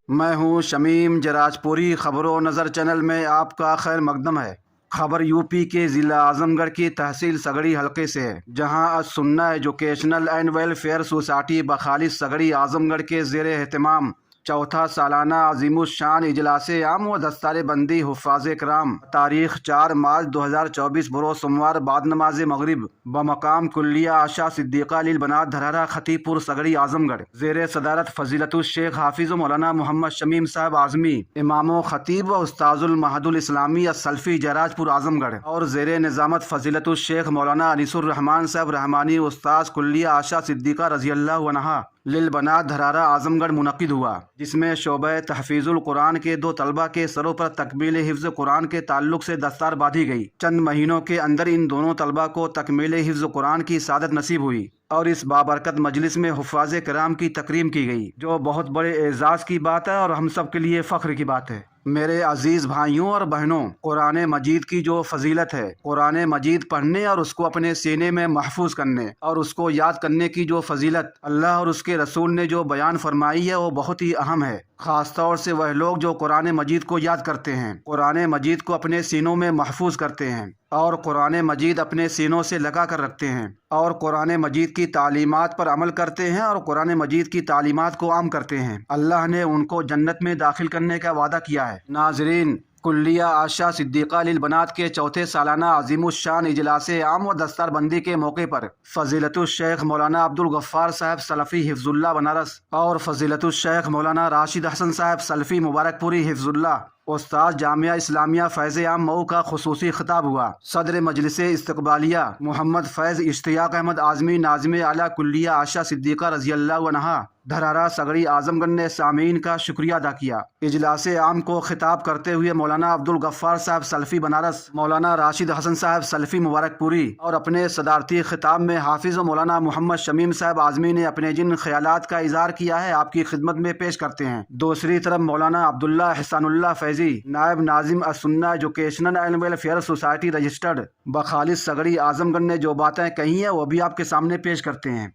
میں ہوں شمیم جراجپوری۔ خبر و نظر چینل میں آپ کا خیر مقدم ہے۔ خبر یوپی کے ضلع اعظم گڑھ کی تحصیل سگڑی حلقے سے ہے، جہاں السنہ educational and welfare society بخالص Sagri اعظم گڑھ کے زیر اہتمام چوتھا سالانہ عظیم الشان اجلاس عام و دستار بندی حفاظ کرام تاریخ 4 مارچ 2024 بروز سوموار بعد نماز مغرب بمقام کلیہ عائشہ صدیقہ للبنات دھرارا خطیب پور سگڑی اعظم گڑھ زیر صدارت فضیلت الشیخ حافظ مولانا محمد شمیم صاحب اعظمی امام و خطیب و استاذ المہد الاسلامی السلفی جراج پور اعظم گڑھ اور زیر نظامت فضیلت الشیخ مولانا انیس الرحمان صاحب رحمانی استاذ کلیہ عائشہ صدیقہ رضی اللہ عنہا للبنات دھرارا اعظم گڑھ منعقد ہوا، جس میں شعبہ تحفیظ القرآن کے 2 طلبہ کے سروں پر تکمیل حفظ قرآن کے تعلق سے دستار باندھی گئی۔ چند مہینوں کے اندر ان دونوں طلبہ کو تکمیل حفظ قرآن کی سعادت نصیب ہوئی اور اس بابرکت مجلس میں حفاظ کرام کی تکریم کی گئی، جو بہت بڑے اعزاز کی بات ہے اور ہم سب کے لیے فخر کی بات ہے۔ میرے عزیز بھائیوں اور بہنوں، قرآن مجید کی جو فضیلت ہے، قرآن مجید پڑھنے اور اس کو اپنے سینے میں محفوظ کرنے اور اس کو یاد کرنے کی جو فضیلت اللہ اور اس کے رسول نے جو بیان فرمائی ہے، وہ بہت ہی اہم ہے۔ خاص طور سے وہ لوگ جو قرآن مجید کو یاد کرتے ہیں، قرآن مجید کو اپنے سینوں میں محفوظ کرتے ہیں اور قرآن مجید اپنے سینوں سے لگا کر رکھتے ہیں اور قرآن مجید کی تعلیمات پر عمل کرتے ہیں اور قرآن مجید کی تعلیمات کو عام کرتے ہیں، اللہ نے ان کو جنت میں داخل کرنے کا وعدہ کیا ہے۔ ناظرین، کلیہ عائشہ صدیقہ للبنات کے چوتھے سالانہ عظیم الشان اجلاس عام و دستار بندی کے موقع پر فضیلت الشیخ مولانا عبدالغفار صاحب سلفی حفظ اللہ بنارس اور فضیلت الشیخ مولانا راشد حسن صاحب سلفی مبارک پوری حفظ اللہ استاد جامعہ اسلامیہ فیض عام مئو کا خصوصی خطاب ہوا۔ صدر مجلس استقبالیہ محمد فیض اشتیاق احمد اعظمی ناظم اعلیٰ کلیہ عائشہ صدیقہ رضی اللہ عنہا دھرارا سگڑی اعظم گڑھ نے سامعین کا شکریہ ادا کیا۔ اجلاس عام کو خطاب کرتے ہوئے مولانا عبدالغفار صاحب سلفی بنارس، مولانا راشد حسن صاحب سلفی مبارک پوری اور اپنے صدارتی خطاب میں حافظ مولانا محمد شمیم صاحب اعظمی نے اپنے جن خیالات کا اظہار کیا ہے آپ کی خدمت میں پیش کرتے ہیں۔ دوسری طرف مولانا عبداللہ احسان اللہ فیضی نائب ناظم السنہ educational and welfare society registered بخالص سگڑی اعظم گڑھ نے جو باتیں کہی ہیں وہ بھی آپ کے سامنے پیش کرتے ہیں۔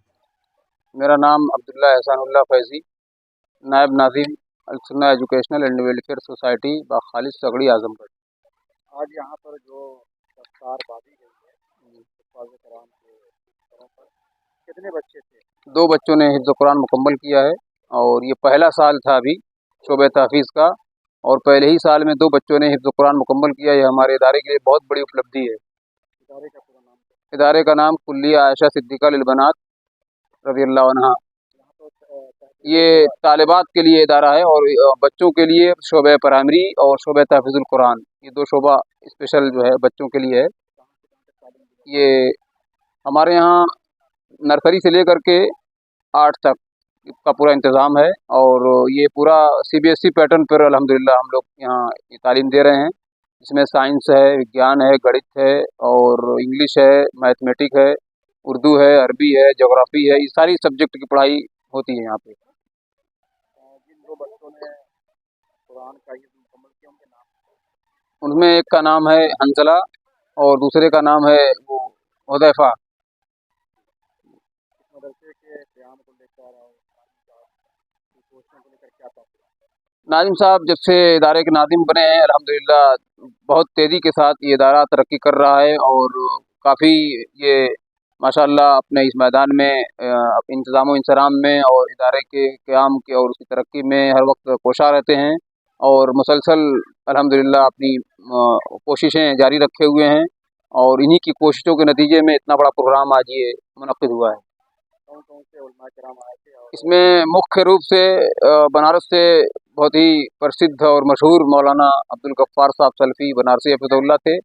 میرا نام عبداللہ احسان اللہ فیضی، نائب ناظم السنہ educational and welfare society بخالص Sagri اعظم گڑھ۔ آج یہاں پر جو دستار باندھی گئی ہے حفاظ کرام کے طرف پر، کتنے بچے تھے؟ 2 بچوں نے حفظ قرآن مکمل کیا ہے اور یہ پہلا سال تھا ابھی شعبہ تحفیظ کا، اور پہلے ہی سال میں 2 بچوں نے حفظ قرآن مکمل کیا۔ یہ ہمارے ادارے کے لیے بہت بڑی اپلبدھی ہے۔ ادارے کا پورا نام کیا؟ ادارے کا نام کلیہ عائشہ صدیقہ للبنات رضی اللہ عنہا۔ یہاں تو تحفیظ یہ طالبات کے لیے ادارہ ہے اور بچوں کے لیے شعبہ پرائمری اور شعبہ تحفیظ القرآن، یہ 2 شعبہ اسپیشل جو ہے بچوں کے لیے ہے۔ کہاں سے کہاں تک تعلیم دی جاتی ہے؟ یہ ہمارے یہاں نرسری سے لے کر کے 8 تک کا پورا انتظام ہے اور یہ پورا CBSE پیٹرن پر الحمدللہ ہم لوگ یہاں یہ تعلیم دے رہے ہیں، جس میں سائنس ہے، وگیان ہے، گڑت ہے اور انگلش ہے، میتھمیٹک ہے، اردو ہے، عربی ہے، جغرافی ہے، یہ ساری سبجیکٹ کی پڑھائی ہوتی ہے یہاں پہ۔ جن 2 بچوں نے قرآن کا حفظ مکمل کیا ان کے نام؟ ان میں ایک کا نام ہے حنزلہ اور دوسرے کا نام ہے وہ حذیفہ۔ اس مدرسے کے قیام کو لے کر اور کوششوں کو لے کر کیا تاثر؟ ناظم صاحب جب سے ادارے کے ناظم بنے ہیں الحمدللہ بہت تیزی کے ساتھ یہ ادارہ ترقی کر رہا ہے اور کافی یہ ماشاءاللہ اپنے اس میدان میں انتظام و انصرام میں اور ادارے کے قیام کے اور اس کی ترقی میں ہر وقت کوشاں رہتے ہیں اور مسلسل الحمدللہ اپنی کوششیں جاری رکھے ہوئے ہیں اور انہی کی کوششوں کے نتیجے میں اتنا بڑا پروگرام آج یہ منعقد ہوا ہے۔ کون کون سے علماء کرام آئے تھے؟ اور اس میں مکھیہ روپ سے بنارس سے بہت ہی پرسدھ اور مشہور مولانا عبدالغفار صاحب سلفی بنارسی حفظ اللہ تھے،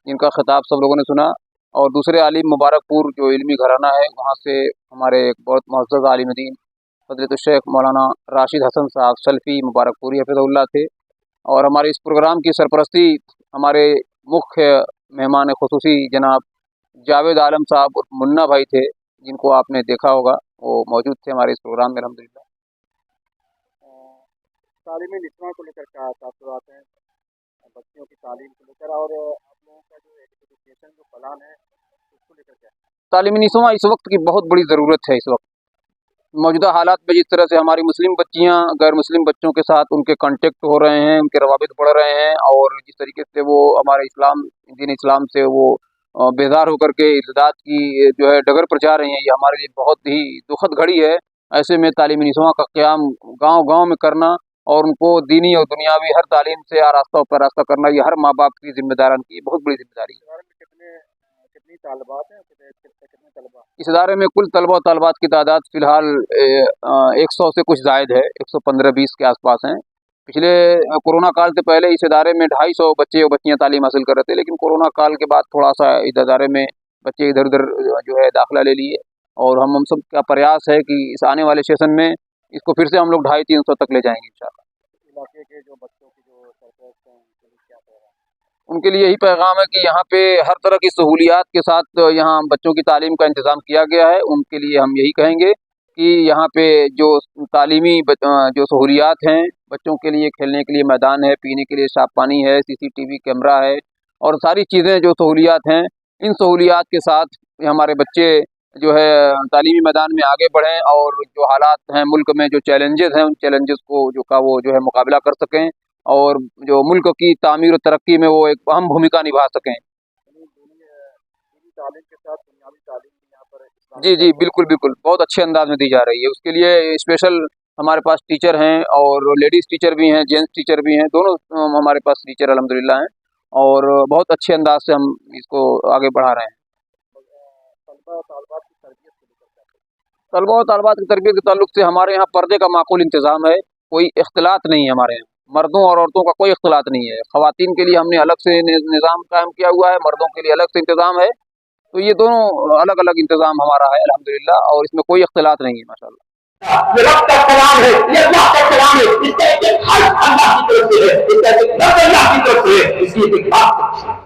جن کا خطاب سب لوگوں نے سنا، اور دوسرے عالم مبارک پور جو علمی گھرانہ ہے وہاں سے ہمارے ایک بہت معزز عالم دین فضیلت الشیخ مولانا راشد حسن صاحب سلفی مبارک پوری حفظ اللہ تھے، اور ہمارے اس پروگرام کی سرپرستی ہمارے مکھیہ مہمان خصوصی جناب جاوید عالم صاحب اور منا بھائی تھے، جن کو آپ نے دیکھا ہوگا، وہ موجود تھے ہمارے اس پروگرام میں الحمدللہ۔ تعلیمی نظام کو لے کر کیا تاثرات ہیں بچیوں کی تعلیم کو لے کر، اور آپ لوگوں کا جو ایجوکیشن جو پلان ہے اس کو لے کر کیا؟ تعلیمی نظام اس وقت کی بہت بڑی ضرورت ہے۔ اس وقت मौजूदा हालात में जिस तरह से हमारी मुस्लिम बच्चियां गैर मुस्लिम बच्चों के साथ उनके कांटेक्ट हो रहे हैं, उनके रवाबित बढ़ रहे हैं, और जिस तरीके से वो हमारे दीन इस्लाम से वो बेजार होकर के इर्तिदाद की जो है डगर पर जा रही हैं, ये हमारे लिए बहुत ही दुखद घड़ी है। ऐसे में तालीमी निस्वां का क़याम गांव-गांव में करना और उनको दीनी और दुनियावी हर तालीम से आरास्ता पर रास्ता करना, ये हर माँ बाप की जिम्मेदारान की बहुत बड़ी जिम्मेदारी है। कितनी तालिबात हैं, कितने तलबा? इस इदारे में कुल तलबा और तालिबात की तादाद फ़िलहाल 100 से कुछ ज़ायद है, 115-20 के आसपास हैं। पिछले कोरोना काल से पहले इस इदारे में 250 बच्चे और बच्चियाँ तालीम हासिल कर रहे थे, लेकिन कोरोना काल के बाद थोड़ा सा इस इदारे में बच्चे इधर उधर जो है दाखिला ले लिए, और हम सब का प्रयास है कि इस आने वाले सेशन में इसको फिर से हम लोग 250-300 तक ले जाएंगे इंशाल्लाह। इलाके के जो बच्चों की जो सरपरस्त हैं उनके लिए क्या पैगाम? उनके लिए यही पैगाम है कि यहाँ पे हर तरह की सहूलियात के साथ यहाँ बच्चों की तालीम का इंतज़ाम किया गया है। उनके लिए हम यही कहेंगे कि यहाँ पे जो तालीमी जो सहूलियात हैं, बच्चों के लिए खेलने के लिए मैदान है, पीने के लिए साफ पानी है, CCTV कैमरा है, और सारी चीज़ें जो सहूलियात हैं, इन सहूलियात के साथ हमारे बच्चे जो है तालीमी मैदान में आगे बढ़ें, और जो हालात हैं मुल्क में, जो चैलेंजेस हैं, उन चैलेंजेस को वो जो है मुकाबला कर सकें, और जो मुल्क की तामीर और तरक्की में वो एक अहम भूमिका निभा सकें। दीनी तालीम के साथ दुनियावी तालीम भी यहाँ पर जी, बिल्कुल बिल्कुल, बहुत अच्छे अंदाज में दी जा रही है। उसके लिए स्पेशल हमारे पास टीचर हैं, और लेडीज़ टीचर भी हैं, जेंट्स टीचर भी हैं, दोनों हमारे पास टीचर अल्हम्दुलिल्लाह हैं, और बहुत अच्छे अंदाज से हम इसको आगे बढ़ा रहे हैं। तलबा और तालिबात की तरबियत के ताल्लुक से हमारे यहाँ पर्दे का माकूल इंतज़ाम है, कोई इख्तिलात नहीं है हमारे यहाँ। मर्दों और औरतों का कोई इख्तिलात नहीं है। ख़वातीन के लिए हमने अलग से निज़ाम कायम किया हुआ है, मर्दों के लिए अलग से इंतज़ाम है, तो ये दोनों अलग अलग इंतज़ाम हमारा है अल्हम्दुलिल्लाह, और इसमें कोई इख्तिलात नहीं है माशाअल्लाह। ये रब का कलाम है, ये अल्लाह का कलाम है, इसका एक हर्फ अल्लाह की तरफ से है, इसका एक लफ्ज़ अल्लाह की तरफ से है। इसकी एक बात सच्ची है।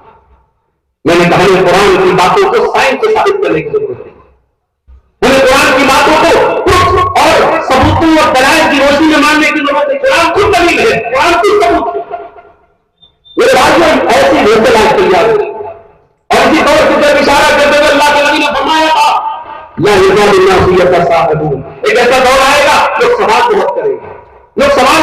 मैंने कहा ये कुरान की बातों को साइंस से साबित करने की जरूरत है। मैंने कुरान की बातों को प्रूफ और सबूतों और दलाइल की रोशनी में मानने की जरूरत है। कुरान खुद दलील है, कुरान खुद सबूत है। मेरे भाइयों, ऐसी रोकल आज तैयार हुई, और इसी तौर से जब इशारा करते हुए अल्लाह के नबी ने फरमाया था, एक ऐसा दौर आएगा लोग सवाल बहुत करेंगे, सवाल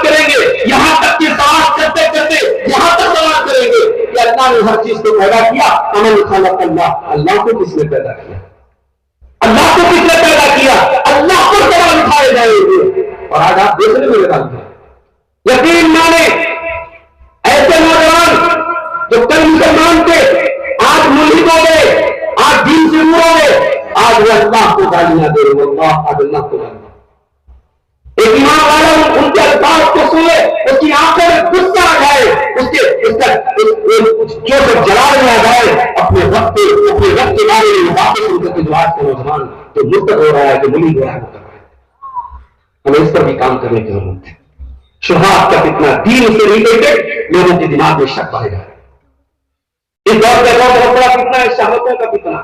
करेंगे, यहाँ तक कि सवाल करते करते यहाँ तक सवाल करेंगे कि अल्लाह ने हर चीज को पैदा किया, अल्लाह को किसने पैदा किया, अल्लाह को किसने पैदा किया, अल्लाह को सवाल उठाए जाएंगे। और आज आप देख रहे मेरे बात में, यकीन माने ऐसे नौजवान जो कल मुसलमान थे आज मुल्हिद हो गए, आज दीन से दूर हो गए, आज वो अल्लाह को गालियां दे रहे, अल्लाह को गालियां। एक ईमान वाला उनके अल्फाज को सुने, उसकी आंखों में गुस्सा आ जाए, जो सब जलाल में आ जाए, अपने रब के बारे में बातें सुनकर के जो आज के नौजवान जो मुस्तक हो रहा है, जो मुल्हिद हो रहा है, हमें इस पर भी काम करने की जरूरत है। शुभात का कितना दीन से रिलेटेड लोगों के दिमाग में शक बढ़ेगा। इस दौर का बहुत बड़ा कितना है, शहावतों का कितना,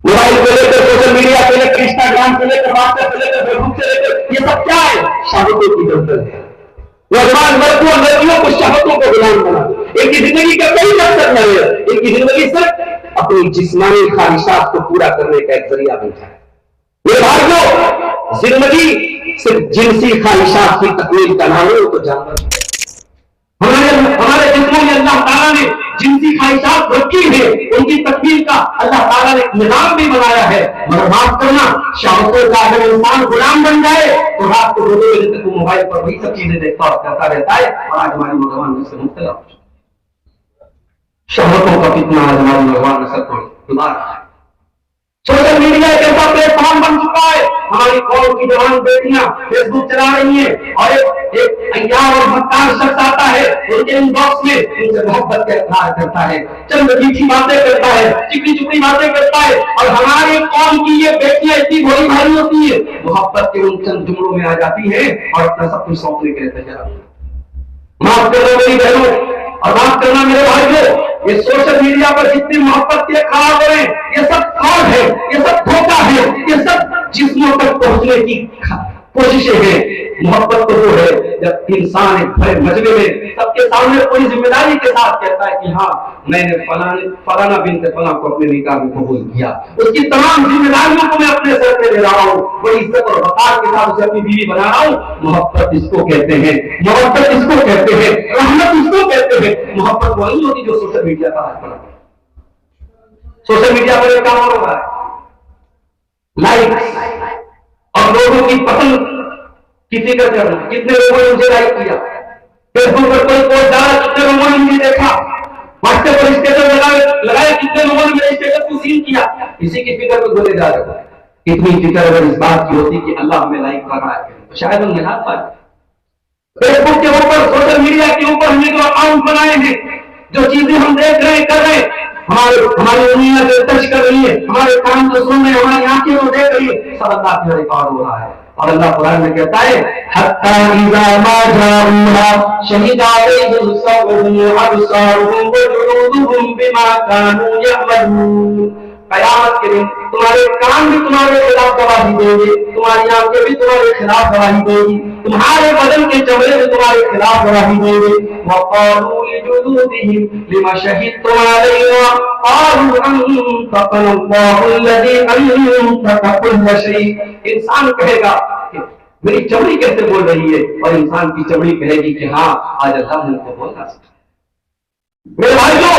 मोबाइल को लेकर, सोशल मीडिया को लेकर, इंस्टाग्राम को लेकर, व्हाट्सएप को लेकर, फेसबुक से लेकर, ये सब क्या है, शहावतों की दलदल है। नौजवान लड़कों और लड़कियों को शहावतों को गुलाम बना, इनकी जिंदगी का कोई मकसद नहीं है, इनकी जिंदगी सिर्फ अपनी जिस्मानी ख्वाहिशात को पूरा करने का एक जरिया बन जाए। मेरे भाइयों, जिंदगी सिर्फ जिनसी ख्वाहिशात की तकमील का नाम है, तो जानवर हमारे जिस्मों में अल्लाह ताला ने जिनसी ख्वाहिशात रखी है, उनकी तकमील का अल्लाह ताला ने निजाम भी बनाया है। मगर माफ करना, शहावतों का अगर इंसान गुलाम बन जाए तो रात को 2 बजे तक वो मोबाइल पर वही सब चीजें देखता और करता रहता है, और आज हमारे नौजवान इससे मुब्तला हो चुके। शहावतों का कितना आज हमारे नौजवान नस्ल को डुबा रहा है। सोशल मीडिया एक ऐसा प्लेटफॉर्म बन चुका है, हमारी कौम की जवान बेटियां फेसबुक चला रही हैं, और एक अय्यार और मक्कार शख्स आता है, उनके इनबॉक्स में उनसे मोहब्बत का इजहार करता है, चंद मीठी बातें करता है, चिकनी चुपड़ी बातें करता है, और हमारी कौम की ये बेटियां इतनी भोली भारी होती है, मोहब्बत के उन चंद जुमलों में आ जाती है और अपना सब कुछ सौंपने के लिए तैयार होती है। माफ करना मेरी बहनों, और माफ करना मेरे भाइयों, ये सोशल मीडिया पर जितनी मोहब्बत के ख्याल हो रहे हैं, ये सब फ्रॉड है, ये सब धोखा है, ये सब जिस्मों तक पहुंचने की कोशिशें हैं। मोहब्बत तो वो है जब इंसान एक बड़े मजमे में सबके सामने पूरी जिम्मेदारी के साथ कहता है कि हाँ मैंने फलाना बिन फलां को अपने निकाह में कबूल किया, उसकी तमाम जिम्मेदारियों को मैं अपने सर पे ले रहा हूँ, बड़ी इज्जत और वकार के साथ उसे अपनी बीवी बना रहा हूँ। मोहब्बत इसको कहते हैं, मोहब्बत इसको कहते हैं, रहमत इसको कहते हैं। मोहब्बत वही होती जो सोशल मीडिया का हाथ बना। सोशल मीडिया पर एक काम हो रहा है, लाइक और लोगों की पसंद की फिक्र करना, कितने लोगों ने मुझे लाइक किया, फेसबुक पर कोई पोस्ट डाला कितने लोगों ने मुझे देखा, व्हाट्सएप पर स्टेटस लगाया कितने लोगों ने मेरे स्टेटस को सीन किया, इसी की फिक्र में गुले जा रहे हैं। इतनी फिक्र अगर इस बात की होती कि अल्लाह हमें लाइक कर रहा है तो शायद हम निहार पाए। फेसबुक के ऊपर, सोशल मीडिया के ऊपर हमने जो अकाउंट बनाए हैं, जो चीजें हम देख रहे हैं कर रहे हैं, हमारी उंगलियां जो टच कर रही है, हमारे कान जो सुन रहे हैं, हमारी आंखें जो देख रही है, सब अल्लाह के रिकॉर्ड हो रहा है। और अल्लाह कुरान में कहता है हत्ता इज़ा मा जाऊहा शहीद अलैहिम सवहुम व अबसारुहुम व जुलूदुहुम बिमा कानू यअमलून। क़यामत के दिन तुम्हारे कान भी तुम्हारे खिलाफ गवाही देंगे, तुम्हारी आंखें भी तुम्हारे खिलाफ गवाही देंगी, तुम्हारे बदन के चमड़े भी तुम्हारे खिलाफ गवाही देंगे। वक़ालू लिजुलूदिहिम लिमा शहीदतुम अलैना क़ालू अन्तक़ना अल्लाहु अल्लज़ी अन्तक़ा कुल्ल शै। इंसान कहेगा मेरी चमड़ी कैसे बोल रही है, और इंसान की चमड़ी कहेगी कि हाँ आज अल्लाह ने उनको बोलना सिखाया। मेरे भाइयों,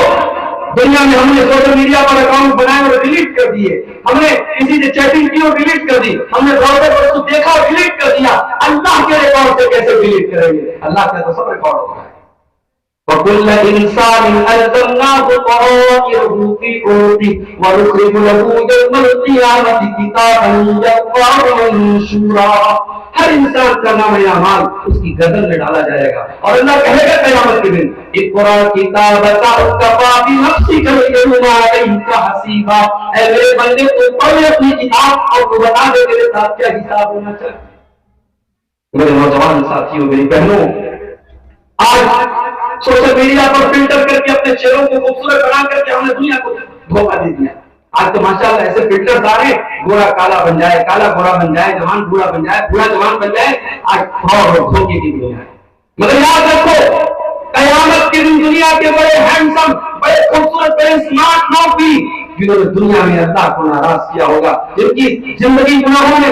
दुनिया में हमने सोशल मीडिया पर अकाउंट बनाए और डिलीट कर दिए, हमने किसी से चैटिंग की और डिलीट कर दी, हमने ब्राउज़र पर कुछ देखा और डिलीट कर दिया। अल्लाह के रिकॉर्ड से कैसे डिलीट करेंगे? अल्लाह का तो सब रिकॉर्ड होता है। وَكُلَّ إِنسَانٍ أَلْزَمْنَاهُ طَائِرَهُ فِي عُنُقِهِ وَنُخْرِجُ لَهُ يَوْمَ الْقِيَامَةِ كِتَابًا يَلْقَاهُ مَنشُورًا۔ ہر انسان کا نام اعمال اس کی گردن میں ڈالا جائے گا، اور اللہ کہے گا قیامت کے دن اقرأ کتابک کفیٰ بنفسک اليوم علیک حسیبا۔ اے میرے بندے تو پڑھ لے اپنی کتاب اور تو بتا دے میرے ساتھ کیا حساب ہونا چاہیے۔ میرے نوجوان ساتھیوں، میری بہنوں، آج سوشل میڈیا پر فلٹر کر کے اپنے چہروں کو خوبصورت بنا کر کے ہم نے دنیا کو دھوکہ دے دیا۔ آج تو ماشاءاللہ ایسے فلٹر آ رہے ہیں، گورا کالا بن جائے، کالا گورا بن جائے، جوان بوڑھا بن جائے، بوڑھا جوان بن جائے۔ آج فراڈ اور دھوکے کی دنیا ہے، مگر یاد رکھو قیامت کے دن دنیا کے بڑے ہینڈسم، بڑے خوبصورت، بڑے اسمارٹ لوگ بھی جنہوں نے دنیا میں اللہ کو ناراض کیا ہوگا، جن کی زندگی گناہوں سے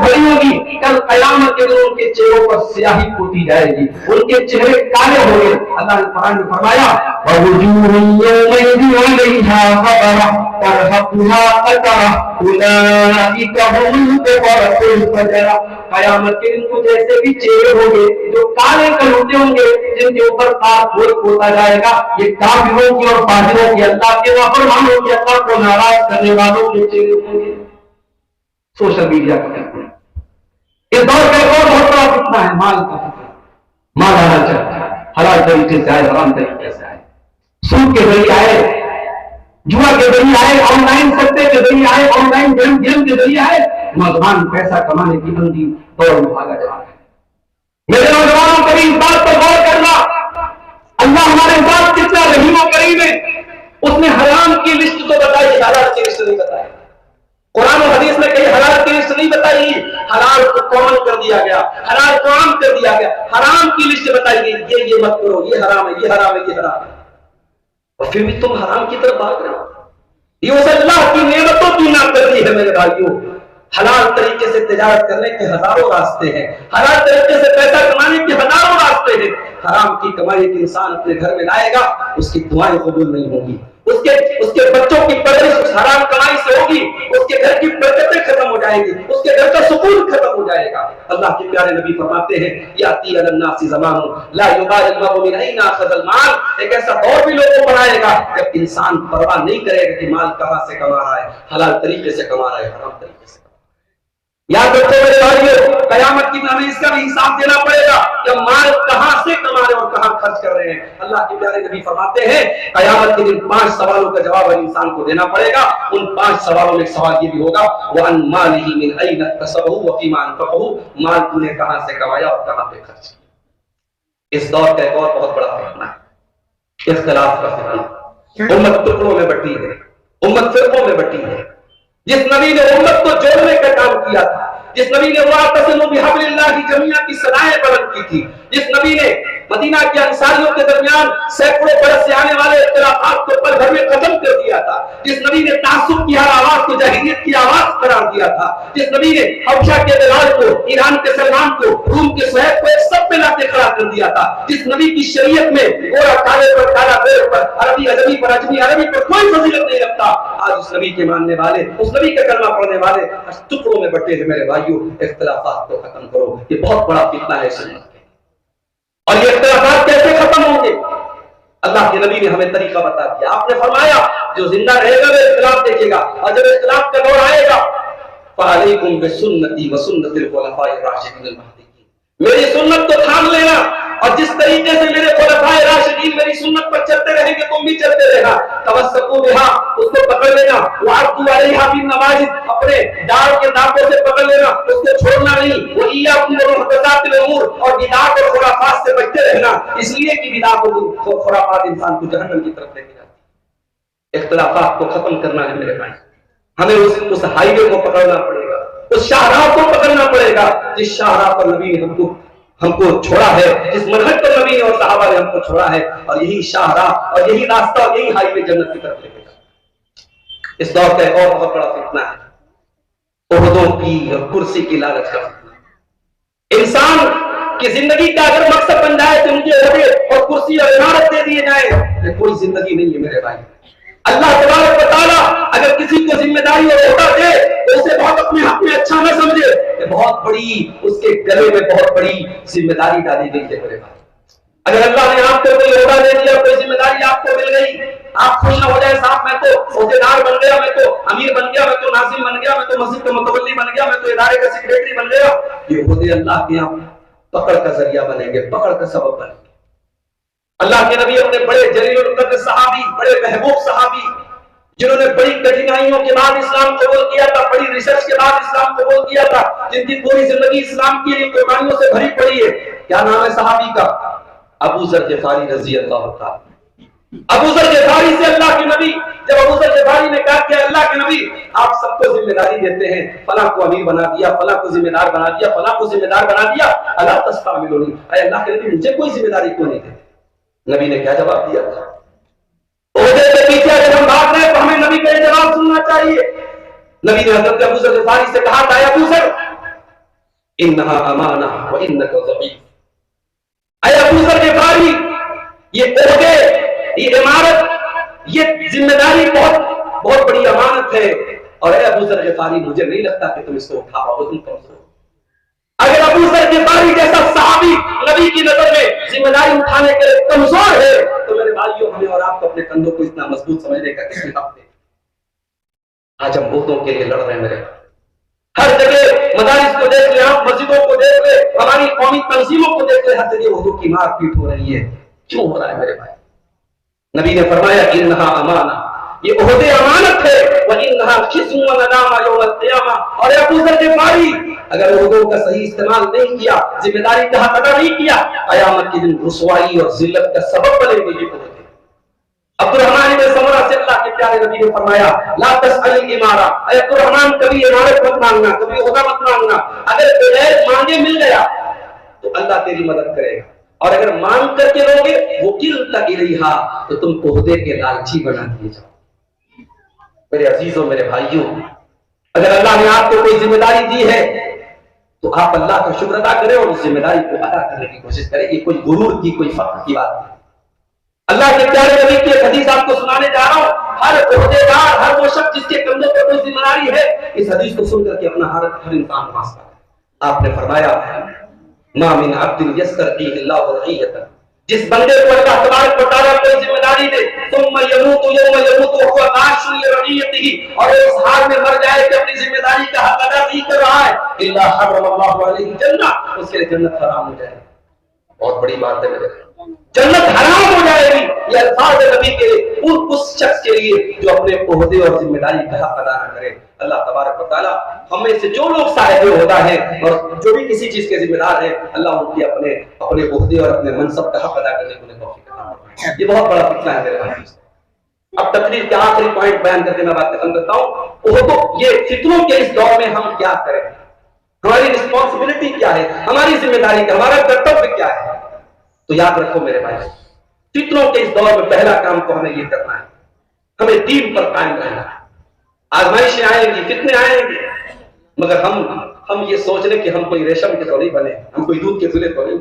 بھری ہوگی، کل قیامت کے دن ان کے چہروں پر سیاہی پوتی جائے گی، ان کے چہرے کالے ہوں گے۔ اللہ نے قرآن میں فرمایا وَوُجُوهٌ يَوْمَئِذٍ عَلَيْهَا غَبَرَةٌ تَرْهَقُهَا قَتَرَةٌ أُولَئِكَ هُمُ الْكَفَرَةُ الْفَجَرَةُ۔ قیامت کے دن کچھ ایسے بھی چہرے ہوں گے جو کالے کلوٹے ہوں گے، جن کے اوپر تار پوتا جائے گا۔ یہ کافروں کی اور فاجروں کی، اللہ کے نافرمانوں کی، اللہ کو ناراض کرنے والوں کے چہرے ہوں گے۔ سوشل میڈیا کا فتنہ، اس دور کا ایک اور بہت بڑا فتنہ ہے مال کا فتنہ۔ مال آنا چاہتا ہے، حلال طریقے سے آئے، حرام طریقے سے آئے، سود کے ذریعے آئے، جوا کے ذریعے آئے، آن لائن سستے کے ذریعے آئے، آن لائن گیم کے ذریعے آئے۔ نوجوان پیسہ کمانے کی اندھی دور میں بھاگا جا رہا ہے۔ میرے نوجوانوں کبھی اس بات پر غور کرنا، اللہ ہمارے ساتھ کتنا رحیم و کریم ہے۔ اس نے حرام کی لسٹ تو بتائی، حلال کی لسٹ نہیں بتائی۔ قرآن و حدیث میں کہیں حلال کی لسٹ نہیں بتائی، حلال کو کامن کر دیا گیا، حلال کو عام کر دیا گیا، حرام کی لسٹ بتائی گئی، یہ مت کرو، یہ حرام ہے، یہ حرام ہے، یہ حرام ہے، اور پھر بھی تم حرام کی طرف بھاگ رہے ہو۔ یہ اس اللہ کی نعمتوں کی نافرمانی ہے میرے بھائیوں۔ حلال طریقے سے تجارت کرنے کے ہزاروں راستے ہیں، حلال طریقے سے پیسہ کمانے کے ہزاروں راستے ہیں۔ حرام کی کمائی کے انسان اپنے گھر میں لائے گا، اس کی دعائیں قبول نہیں ہوں گی، اس کے بچوں کی پرورش اس حرام کمائی سے ہوگی، اس کے گھر کی برکتیں ختم ہو جائیں گی، اس کے گھر کا سکون ختم ہو جائے گا۔ اللہ کے پیارے نبی فرماتے ہیں یاتی علی الناس زمان لا یبالی المرء من این اخذ المال۔ ایک ایسا دور بھی لوگوں پر آئے گا جب انسان پرواہ نہیں کرے گا کہ مال کہاں سے کما رہا ہے، حلال طریقے سے کما رہا ہے، حرام طریقے سے۔ یاد رکھو میرے بھائیو، قیامت کی ہمیں اس کا بھی حساب دینا پڑے گا کہ مال کہاں سے کما رہے ہیں اور کہاں خرچ کر رہے ہیں۔ اللہ کے پیارے نبی فرماتے ہیں قیامت کے دن 5 سوالوں کا جواب ہر انسان کو دینا پڑے گا۔ ان 5 سوالوں میں ایک سوال یہ بھی ہوگا وَعَنْ مَالِهِ مِنْ أَيْنَ اكْتَسَبَهُ وَفِيمَا أَنْفَقَهُ، مال تو نے کہاں سے کمایا اور کہاں پہ خرچ کیا۔ اس دور کا ایک اور بہت بڑا فتنہ ہے اختلاف کا فتنہ۔ امت ٹکڑوں میں بٹی ہے، امت فرقوں میں بٹی ہے۔ جس نبی نے امت کو جوڑنے کا کام کیا تھا، جس نبی نے واعتصموا بحبل اللہ جمیعا کی صدائیں بلند کی تھی، جس نبی نے مدینہ کے انصاریوں کے درمیان سینکڑوں برس سے آنے والے اختلافات کو پل بھر میں ختم کر دیا تھا، جس نبی نے تعصب کی ہر آواز کو جاہلیت کی آواز قرار دیا تھا، جس نبی نے حبشہ کے بلال کو، ایران کے سلمان کو، روم کے صہیب کو ایک سب پہ لاتے کھڑا کر دیا تھا، جس نبی کی شریعت میں گورا کالے پر کالا گورے پر، عربی اجمی پر اجمی عربی پر کوئی فضیلت نہیں رکھتا، آج اس نبی کے ماننے والے، اس نبی کا کلمہ پڑھنے والے ٹکڑوں میں بٹے ہیں۔ میرے بھائیوں، اختلافات کو ختم کرو، یہ بہت بڑا فتنہ ہے سنت۔ اور یہ اختلافات کیسے ختم ہوں گے؟ اللہ کے نبی نے ہمیں طریقہ بتا دیا۔ آپ نے فرمایا جو زندہ رہے گا وہ اختلاف دیکھے گا، اور جب اختلاف کا دور آئے گا فعلیکم بسنتی وسنت الخلفاء الراشدین المہدیین، میری سنت کو تھام لینا، اور جس طریقے سے میرے خلفاء راشدین میری سنت پر چلتے رہیں گے تم بھی چلتے رہنا، تمسکوا بہا، اس کو پکڑ لینا، وعضوا علیہا بالنواجذ، اپنے ڈار کے دانتوں سے پکڑ لینا، اس کو چھوڑنا نہیں، وإیاکم ومحدثات الامور، اور بدعات اور خرافات سے بچتے رہنا، اس لیے کہ بدعات اور خرافات انسان کو جہنم کی طرف لے کے جاتی۔ اختلافات کو ختم کرنا ہے میرے بھائی، ہمیں اس ہائی وے کو پکڑنا پڑے گا، اس شاہراہ کو پکڑنا پڑے گا جس شاہراہ پر نبی نے ہم کو چھوڑا ہے، جس منہج پر نبی نے اور صحابہ نے ہم کو چھوڑا ہے، اور یہی شاہراہ اور یہی راستہ اور یہی ہائی وے جنت کی طرف لے کے جاتا۔ اس دور کا ایک اور بہت بڑا فتنہ ہے عہدوں کی اور کرسی کی لالچ کا فتنہ۔ انسان کی زندگی کا اگر مقصد بن جائے کہ مجھے عہدے اور کرسی اور عمارت دے دیے جائیں، یہ کوئی زندگی نہیں ہے میرے بھائی۔ اللہ تبارک و تعالیٰ اگر کسی کو ذمہ داری اور عہدہ دے تو اسے بہت اپنے حق میں اچھا نہ سمجھے، کہ بہت بڑی اس کے گلے میں بہت بڑی ذمہ داری ڈالی گئی ہے میرے بھائی۔ اگر اللہ نے آپ کو کوئی عہدہ دے دیا، کوئی ذمہ داری آپ کو مل گئی، آپ خوش نہ ہو جائے صاحب میں تو عہدیدار بن گیا، میں تو امیر بن گیا، میں تو ناظم بن گیا، میں تو مسجد کا متولی بن گیا، میں تو ادارے کا سیکریٹری بن گیا، یہ عہدے اللہ کے یہاں پکڑ کا ذریعہ بنیں گے، پکڑ کا سبب بنیں گے۔ اللہ کے نبی اپنے بڑے جلیل القدر صحابی، بڑے محبوب صحابی، جنہوں نے بڑی کٹھنائیوں کے بعد اسلام قبول کیا تھا، بڑی ریسرچ کے بعد اسلام قبول کیا تھا، جن کی پوری زندگی اسلام کے لیے قربانیوں سے بھری پڑی ہے، کیا نام ہے صحابی کا؟ ابو ذر غفاری رضی اللہ تعالی۔ ابو ذر غفاری سے اللہ کے نبی، جب ابو ذر غفاری نے کہا کہ اللہ کے نبی آپ سب کو ذمہ داری دیتے ہیں، فلاں کو امیر بنا دیا، فلاں کو ذمہ دار بنا دیا، فلاں کو ذمہ دار بنا دیا، الا تستعملونی، اے اللہ کے نبی مجھے کوئی ذمہ داری کیوں نہیں دیتے؟ نبی نے کیا جواب دیا تھا؟ عہدے کے پیچھے اگر ہم بھاگ رہے تو ہمیں نبی کا یہ جواب سننا چاہیے۔ نبی نے حضرت ابو ذر غفاری سے کہا تھا، اے ابو ذر انہا امانہ وانک ضعیف، اے ابو ذر غفاری یہ عہدے، یہ عمارت، یہ ذمہ داری بہت بڑی امانت ہے، اور اے ابو ذر غفاری مجھے نہیں لگتا کہ تم اس کو اٹھا پاؤ، تم کمزور۔ اگر ابو ذر غفاری جیسا صحابی نبی کی نظر میں ذمہ داری اٹھانے کے لیے کمزور ہے تو میرے بھائیوں ہمیں اور آپ کو اپنے کندھوں کو اتنا مضبوط سمجھنے کا کس حق ہے؟ آج ہم عہدوں کے لیے لڑ رہے ہیں میرے بھائی، ہر جگہ مدارس کو دیکھ لیں، آپ مسجدوں کو دیکھ لیں، ہماری قومی تنظیموں کو دیکھ لیں، ہر جگہ عہدوں کی مار پیٹ ہو رہی ہے۔ کیوں ہو رہا ہے میرے بھائی؟ نبی نے فرمایا انہا امانہ، یہ عہدے امانت ہے، وَإِنَّهَا خِزْيٌ وَنَدَامَةٌ يَوْمَ الْقِيَامَةِ، اور ابو ذر غفاری اگر عہدوں کا صحیح استعمال نہیں کیا، ذمہ داری کا حق ادا نہیں کیا، قیامت کے دن رسوائی اور ذلت کا سبب بنے گی۔ یہ عہدے عبد الرحمن بن سمرہ سے اللہ کے پیارے نبی نے فرمایا لا تسأل الامارہ، اے عبد الرحمن کبھی عمارت مت مانگنا، کبھی عہدہ مت مانگنا، اگر بغیر مانگے مل گیا تو اللہ تیری مدد کرے گا، اور اگر مانگ کر کے لوگے وکلت الیہا تو تم عہدے کے لالچی بنا دیے جاؤ۔ میرے عزیزوں، میرے بھائیوں، اگر اللہ نے آپ کو کوئی ذمہ داری دی ہے تو آپ اللہ کا شکر ادا کریں اور اس ذمہ داری کو ادا کرنے کی کوشش کریں۔ یہ کوئی غرور کی، کوئی فخر کی بات نہیں۔ اللہ کے پیارے نبی کی ایک حدیث آپ کو سنانے جا رہا ہوں، ہر عہدیدار، ہر وہ شخص جس کے کندھوں پر کوئی ذمہ داری ہے، اس حدیث کو سن کر کے اپنا ہر انسان واسطہ ہے۔ آپ نے فرمایا ما من عبد یسترعیہ اللہ رعیۃ، جس بندے کو اللہ تبارک و تعالیٰ کوئی ذمہ داری دے ثم یموت یوم یموت وهو غاش لرعیتہ، اور اس حال میں مر جائے کہ اپنی ذمہ داری کا حق ادا نہیں کر رہا ہے، الا حرم اللہ علیہ الجنہ، اس کے لیے جنت حرام ہو جائے۔ بہت بڑی بات ہے میرے، جنت حرام ہو جائے گی۔ یہ الفاظ نبی کے اس شخص کے لیے جو اپنے عہدے اور ذمہ داری کا حق ادا نہ کرے۔ اللہ تبارک و تعالیٰ ہمیں سے جو لوگ صاحب عہدہ ہیں اور جو بھی کسی چیز کے ذمہ دار ہیں، اللہ ان کی اپنے عہدے اور اپنے منصب کا حق ادا کرنے کو توفیق عطا فرمائے۔ یہ بہت بڑا فتنہ ہے میرے بھائی۔ اب تقریر کے آخری پوائنٹ بیان کر کے میں بات ختم کرتا ہوں۔ عہدوں، یہ فتنوں کے اس دور میں ہم کیا کریں؟ हमारी रिस्पॉन्सिबिलिटी क्या है, हमारी जिम्मेदारी क्या, हमारा कर्तव्य क्या है। तो याद रखो मेरे भाई, फितनों के इस दौर में पहला काम तो हमें ये करना है, हमें दीन पर कायम रहना है। आजमाइशें आएंगी, फितने आएंगे, मगर हम ये सोच रहे कि हम कोई रेशम के तो नहीं बने, हम कोई दूध के चूल्हे तो नहीं।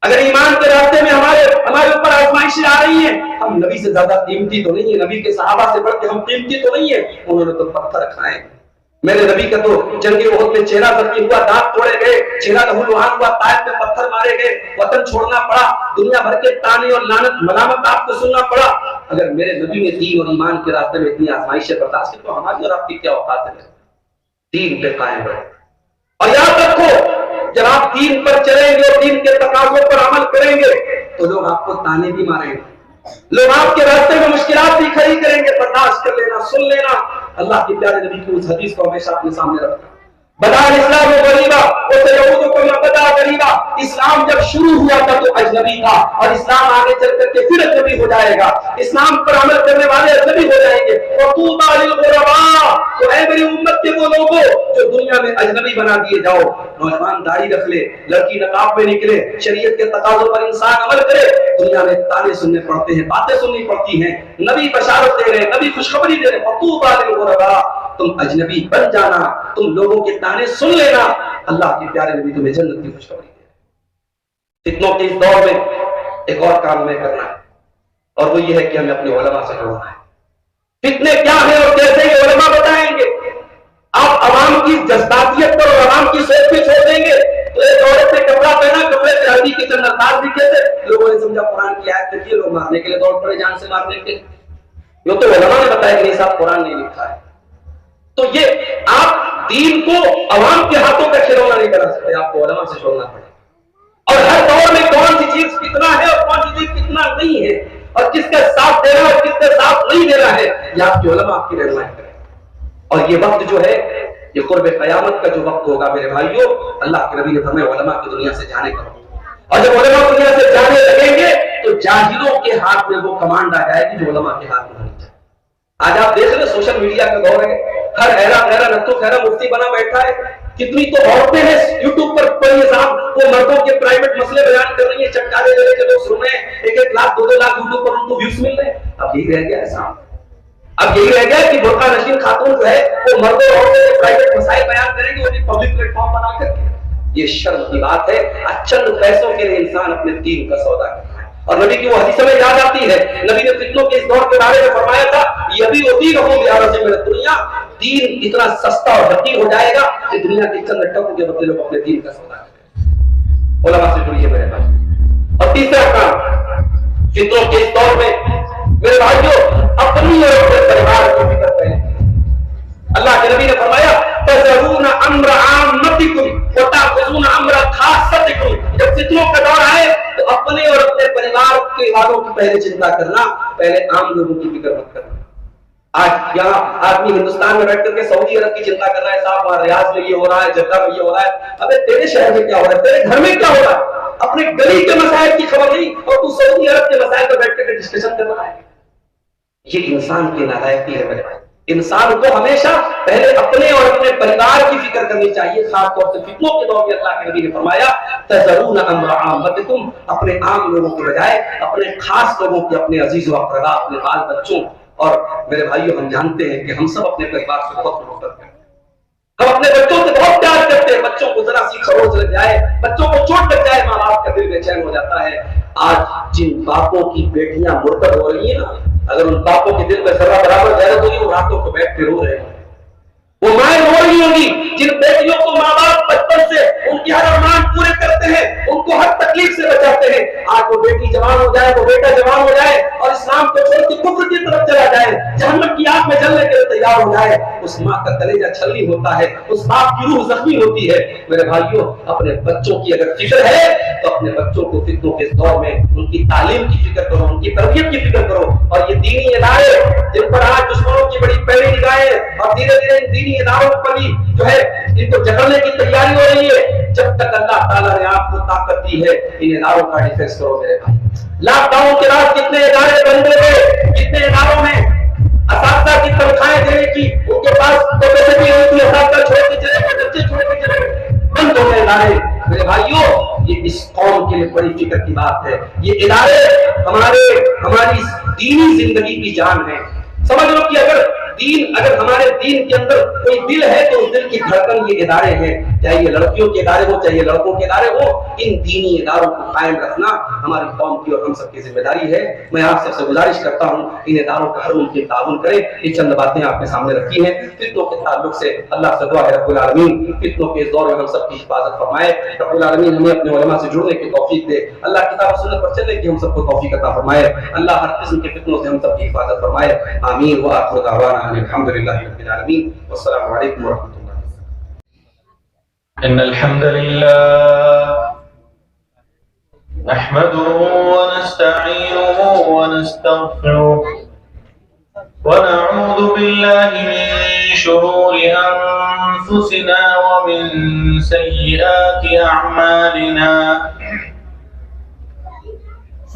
अगर ईमान के रास्ते में हमारे ऊपर आजमाइशें आ रही हैं, हम नबी से ज्यादा कीमती तो नहीं है, नबी के सहाबा से बढ़ के हम कीमती तो नहीं है। उन्होंने तो पत्थर खाए, मेरे नबी का तो जंगे उहद में चेहरा जख्मी हुआ, दांत तोड़े गए, चेहरा लहूलुहान हुआ, ताइफ में पत्थर मारे गए, वतन छोड़ना पड़ा, दुनिया भर के ताने और लानत मलामत आपको सुनना पड़ा। अगर मेरे नबी ने दीन और ईमान के रास्ते में इतनी आजमाइशें बर्दाश्त की, तो हमारी और आपकी क्या औकात है। दीन पे कायम रहे और याद रखो, जब आप दीन पर चलेंगे और दीन के तकाज़ों पर अमल करेंगे तो लोग आपको ताने भी मारेंगे, लोग आपके रास्ते में मुश्किलात भी खड़ी करेंगे, बर्दाश्त कर लेना, सुन लेना। अल्लाह के प्यारे नबी की उस हदीस को हमेशा अपने सामने रखना, बदा इस्लाम गरीबा बदा गरीबा। इस्लाम जब शुरू हुआ था तो अजनबी था, और इस्लाम आगे चल करके फिर अजनबी हो जाएगा। इस्लाम पर अमल करने वाले अजनबी हो जाएंगे। तो ऐ मेरी उम्मत के वो लोगों जो दुनिया में अजनबी बना दिए जाओ, नौजवान दाढ़ी रख ले, लड़की नकाब में निकले, शरीयत के तकाज़ों पर इंसान अमल करे, दुनिया में ताने सुनने पड़ते हैं, बातें सुननी पड़ती हैं, नबी बशारत दे रहे, नबी खुशखबरी दे रहे, तुम अजनबी बन जाना, तुम लोगों के ताने सुन लेना, अल्लाह के प्यारे नबी तुम्हें जन्नत की खुशखबरी दे। फितनों के इस दौर में एक और काम हमें करना है, और वो ये है कि हमें अपने उलमा से जोड़ना है। फितने क्या है और कैसे ये उलमा बताएंगे। आप अवाम की जज्बातियत पर और अवाम की सोच पे छोड़ देंगे तो एक औरत ने कपड़ा पहना, कपड़े पे हल्दी के चंद अल्फाज लिखे थे, लोगों ने समझा कुरान की आयत लिखी है, लोग मारने के लिए दौड़ पड़े, जान से मारने के लिए। यो तो उलमा ने बताया कि नहीं साहब, कुरान नहीं लिखा है। तो ये आप दीन को अवाम के हाथों का खिलौना नहीं बना सकते, आपको उलमा से जोड़ना पड़ेगा। और हर दौर में कौन सी चीज कितना है और कौन सी चीज कितना नहीं है, और किसका साथ देना और किसका साथ नहीं देना है, ये आपके उलमा आपकी रहनुमाई करें। और ये वक्त जो है, ये कुर्ब क़यामत का जो वक्त होगा मेरे भाइयों, अल्लाह के नबी ने फरमाया उलमा की दुनिया से जाने का। और जब उलमा दुनिया से जाने लगेंगे तो जाहिलों के हाथ में वो कमांड आ जाएगी जो उलमा के हाथ में नहीं जाए। आज आप देख रहे सोशल मीडिया का दौर है, हर ऐरा नत्थु खैरा मुफ्ती बना बैठा है। कितनी तो औरतें हैं यूट्यूब पर पढ़िए साहब, वो मर्दों के प्राइवेट मसले बयान कर रही है, चटकारे ले के लोग सुन रहे हैं, 1-1 लाख 2-2 लाख यूट्यूब पर उनको व्यूज मिल रहे हैं। अब यही रह गया है साहब, अब यही रह गया कि बुर्का नशीन खातून जो है वो मर्दों और औरतों के प्राइवेट मसाइल बयान करेंगे, वो भी पब्लिक प्लेटफॉर्म बना करके। ये शर्म की बात है। चंद पैसों के लिए इंसान अपने दीन का सौदा करता है। और नबी की वो हदीस में याद आती है, नबी ने फितनों के इस दौर के बारे में फरमाया था, यदि दुनिया दीन इतना सस्ता और हकीर हो जाएगा कि दुनिया के चंद टकों के बदले लोग अपने दीन का सौदा करें। उलमा से जुड़िए मेरे भाई। और तीसरा काम, फितनों के इस दौर में मेरे भाइयों, अपनी और अपने परिवार की फिक्र करें। अल्लाह के नबी ने फरमाया, तज़रूना अम्र आम्मतिकुम व ताख़ुज़ूना अम्र खास्सतिकुम। जब फितनों का दौर आए तो अपने और अपने परिवार के वालों की पहले चिंता करना, पहले आम लोगों की फिक्र मत करना। आज यहाँ आदमी हिंदुस्तान में बैठ करके सऊदी अरब की चिंता कर रहा है, साहब वहां रियाज में ये हो रहा है, जद्दा में ये हो रहा है। अबे तेरे शहर में क्या हो रहा है, तेरे घर में क्या हो रहा है, अपने गली के मसाइल की खबर नहीं, और तू सऊदी अरब के मसाइल पर बैठ कर डिस्कशन कर रहा है। ये इंसान की नालायकी है मेरे भाई। इंसान को हमेशा पहले अपने और अपने परिवार की फिक्र करनी चाहिए, खासतौर से फितनों के दौर में। अल्लाह के नबी ने फरमाया, तज़रूना अम्र आम्मतिकुम, अपने आम लोगों के बजाय अपने खास लोगों के, अपने अजीज व अक़रबा, अपने बाल बच्चों। और मेरे भाइयों, हम जानते हैं कि हम सब अपने परिवार से बहुत मोहब्बत करते हैं, हम अपने बच्चों से बहुत प्यार करते हैं। बच्चों को जरा सी खरोच लग जाए, बच्चों को चोट लग जाए, माँ बाप का दिल बेचैन हो जाता है। आज जिन बापों की बेटियां मुर्तद हो रही है ना, अगर उन बापों के दिल में जरा बराबर गैरत होगी, वो रातों को बैठ के रो रहे हैं। वो माएं रो रही होंगी जिन बेटियों को माँ बाप बचपन से उनके हर अरमान पूरे करते हैं, उनको हर तकलीफ से बचाते हैं। आज वो बेटी जवान हो जाए, वो बेटा जवान हो जाए और इस्लाम को छोड़ के कुफ्र की तरफ चला जाए, जहन्नम की आग में जलने के लिए तैयार हो जाए, उस माँ का कलेजा छलनी होता है, उस बाप की रूह जख्मी होती है। मेरे भाइयों, अपने बच्चों की अगर फिक्र है तो अपने बच्चों को फितनों के दौर में उनकी तालीम की फिक्र करो, उनकी तरबियत की फिक्र करो। और ये दीनी इदारे जिन पर आज दुश्मनों की बड़ी पैड़ी निगाहें और धीरे धीरे इन दीनी इदारों पर ही जो है इनको जकड़ने की तैयारी हो रही है, जब तक अल्लाह ताला ने आपको ताकत दी है, इन इदारों का डिफेंस करो मेरे भाई। लॉकडाउन के बाद कितने इदारे बंद हो गए, कितने इदारों में असातिज़ा की तनख्वाहें देने की उनके पास कैपेसिटी नहीं थी, असातिज़ा छोड़ के चले गए, बच्चे छोड़ के चले गए। تعلیم ادارے میرے بھائیوں یہ اس قوم کے لیے بڑی فکر کی بات ہے. یہ ادارے ہماری دینی زندگی کی جان ہے. سمجھ لو کہ اگر ہمارے دین کے اندر کوئی دل ہے تو اس دل کی دھڑکن یہ ادارے ہیں. چاہے یہ لڑکیوں کے ادارے ہو چاہے یہ لڑکوں کے ادارے ہو, ان دینی اداروں کو قائم رکھنا ہماری قوم کی اور ہم سب کی ذمہ داری ہے. میں آپ سب سے گزارش کرتا ہوں ان اداروں کا ہر ممکن تعاون کریں. یہ چند باتیں آپ کے سامنے رکھی ہیں. فتنوں کے تعلق سے اللہ سے دعا ہے رب العالمین فتنوں کے اس دور میں ہم سب کی حفاظت فرمائے. رب العالمین ہمیں اپنے علماء سے جڑنے کی توفیق دے. اللہ کتاب و سنت پر چلنے کی ہم سب کو توفیق عطا فرمائے. اللہ ہر قسم کے فتنوں سے ہم سب کی حفاظت فرمائے. آمین. وآخر دعوانا الحمد للہ رب العالمین والسلام علیکم ورحمۃ اللہ. إن الحمد لله نحمده ونستعينه ونستغفره ونعوذ بالله من شرور أنفسنا ومن سيئات أعمالنا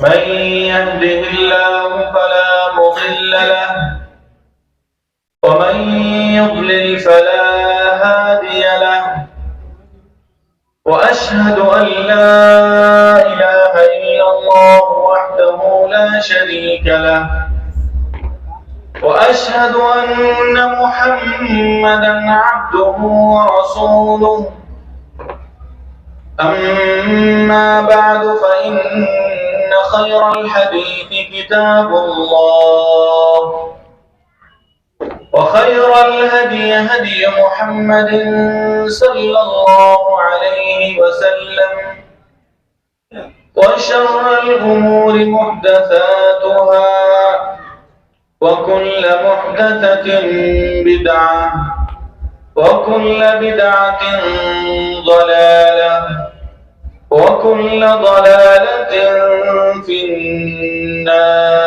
من يهده الله فلا مضل له ومن يضلل فلا هادي له وأشهد أن لا إله إلا الله وحده لا شريك له وأشهد أن محمدا عبده ورسوله أما بعد فإن خير الحديث كتاب الله وخير الهدي هدي محمد صلى الله عليه وسلم وشر الأمور محدثاتها وكل محدثة بدعة وكل بدعة ضلالة وكل ضلالة في النار.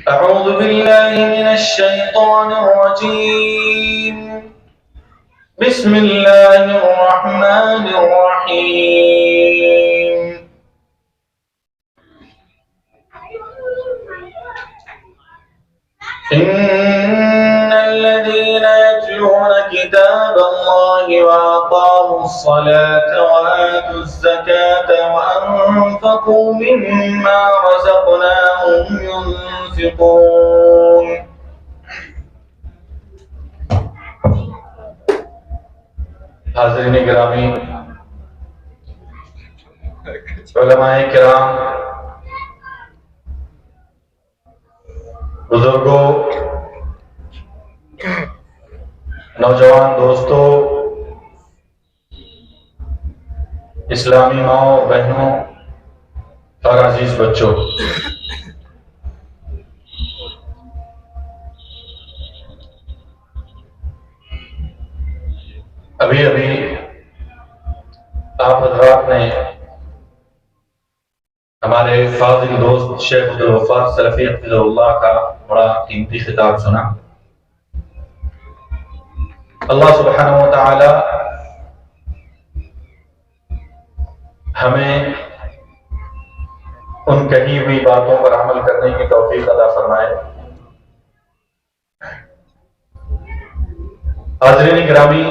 أعوذ بالله من الشيطان الرجيم. بسم الله الرحمن الرحيم. إن الذين يتلون كتاب الله وأقاموا الصلاة وآتوا الزكاة وأنفقوا مما رزقناهم ينفقون. حاضرین گرامی، علماء کرام، بزرگوں، نوجوان دوستوں، اسلامی ماؤں بہنوں اور عزیز بچوں، ابھی آپ حضرات نے ہمارے فاضل دوست شیخ عبدالغفار سلفی حفظہ اللہ کا بڑا قیمتی خطاب سنا. اللہ سبحانہ و تعالی ہمیں ان کہی ہوئی باتوں پر عمل کرنے کی توفیق عطا فرمائے. حاضرین گرامی،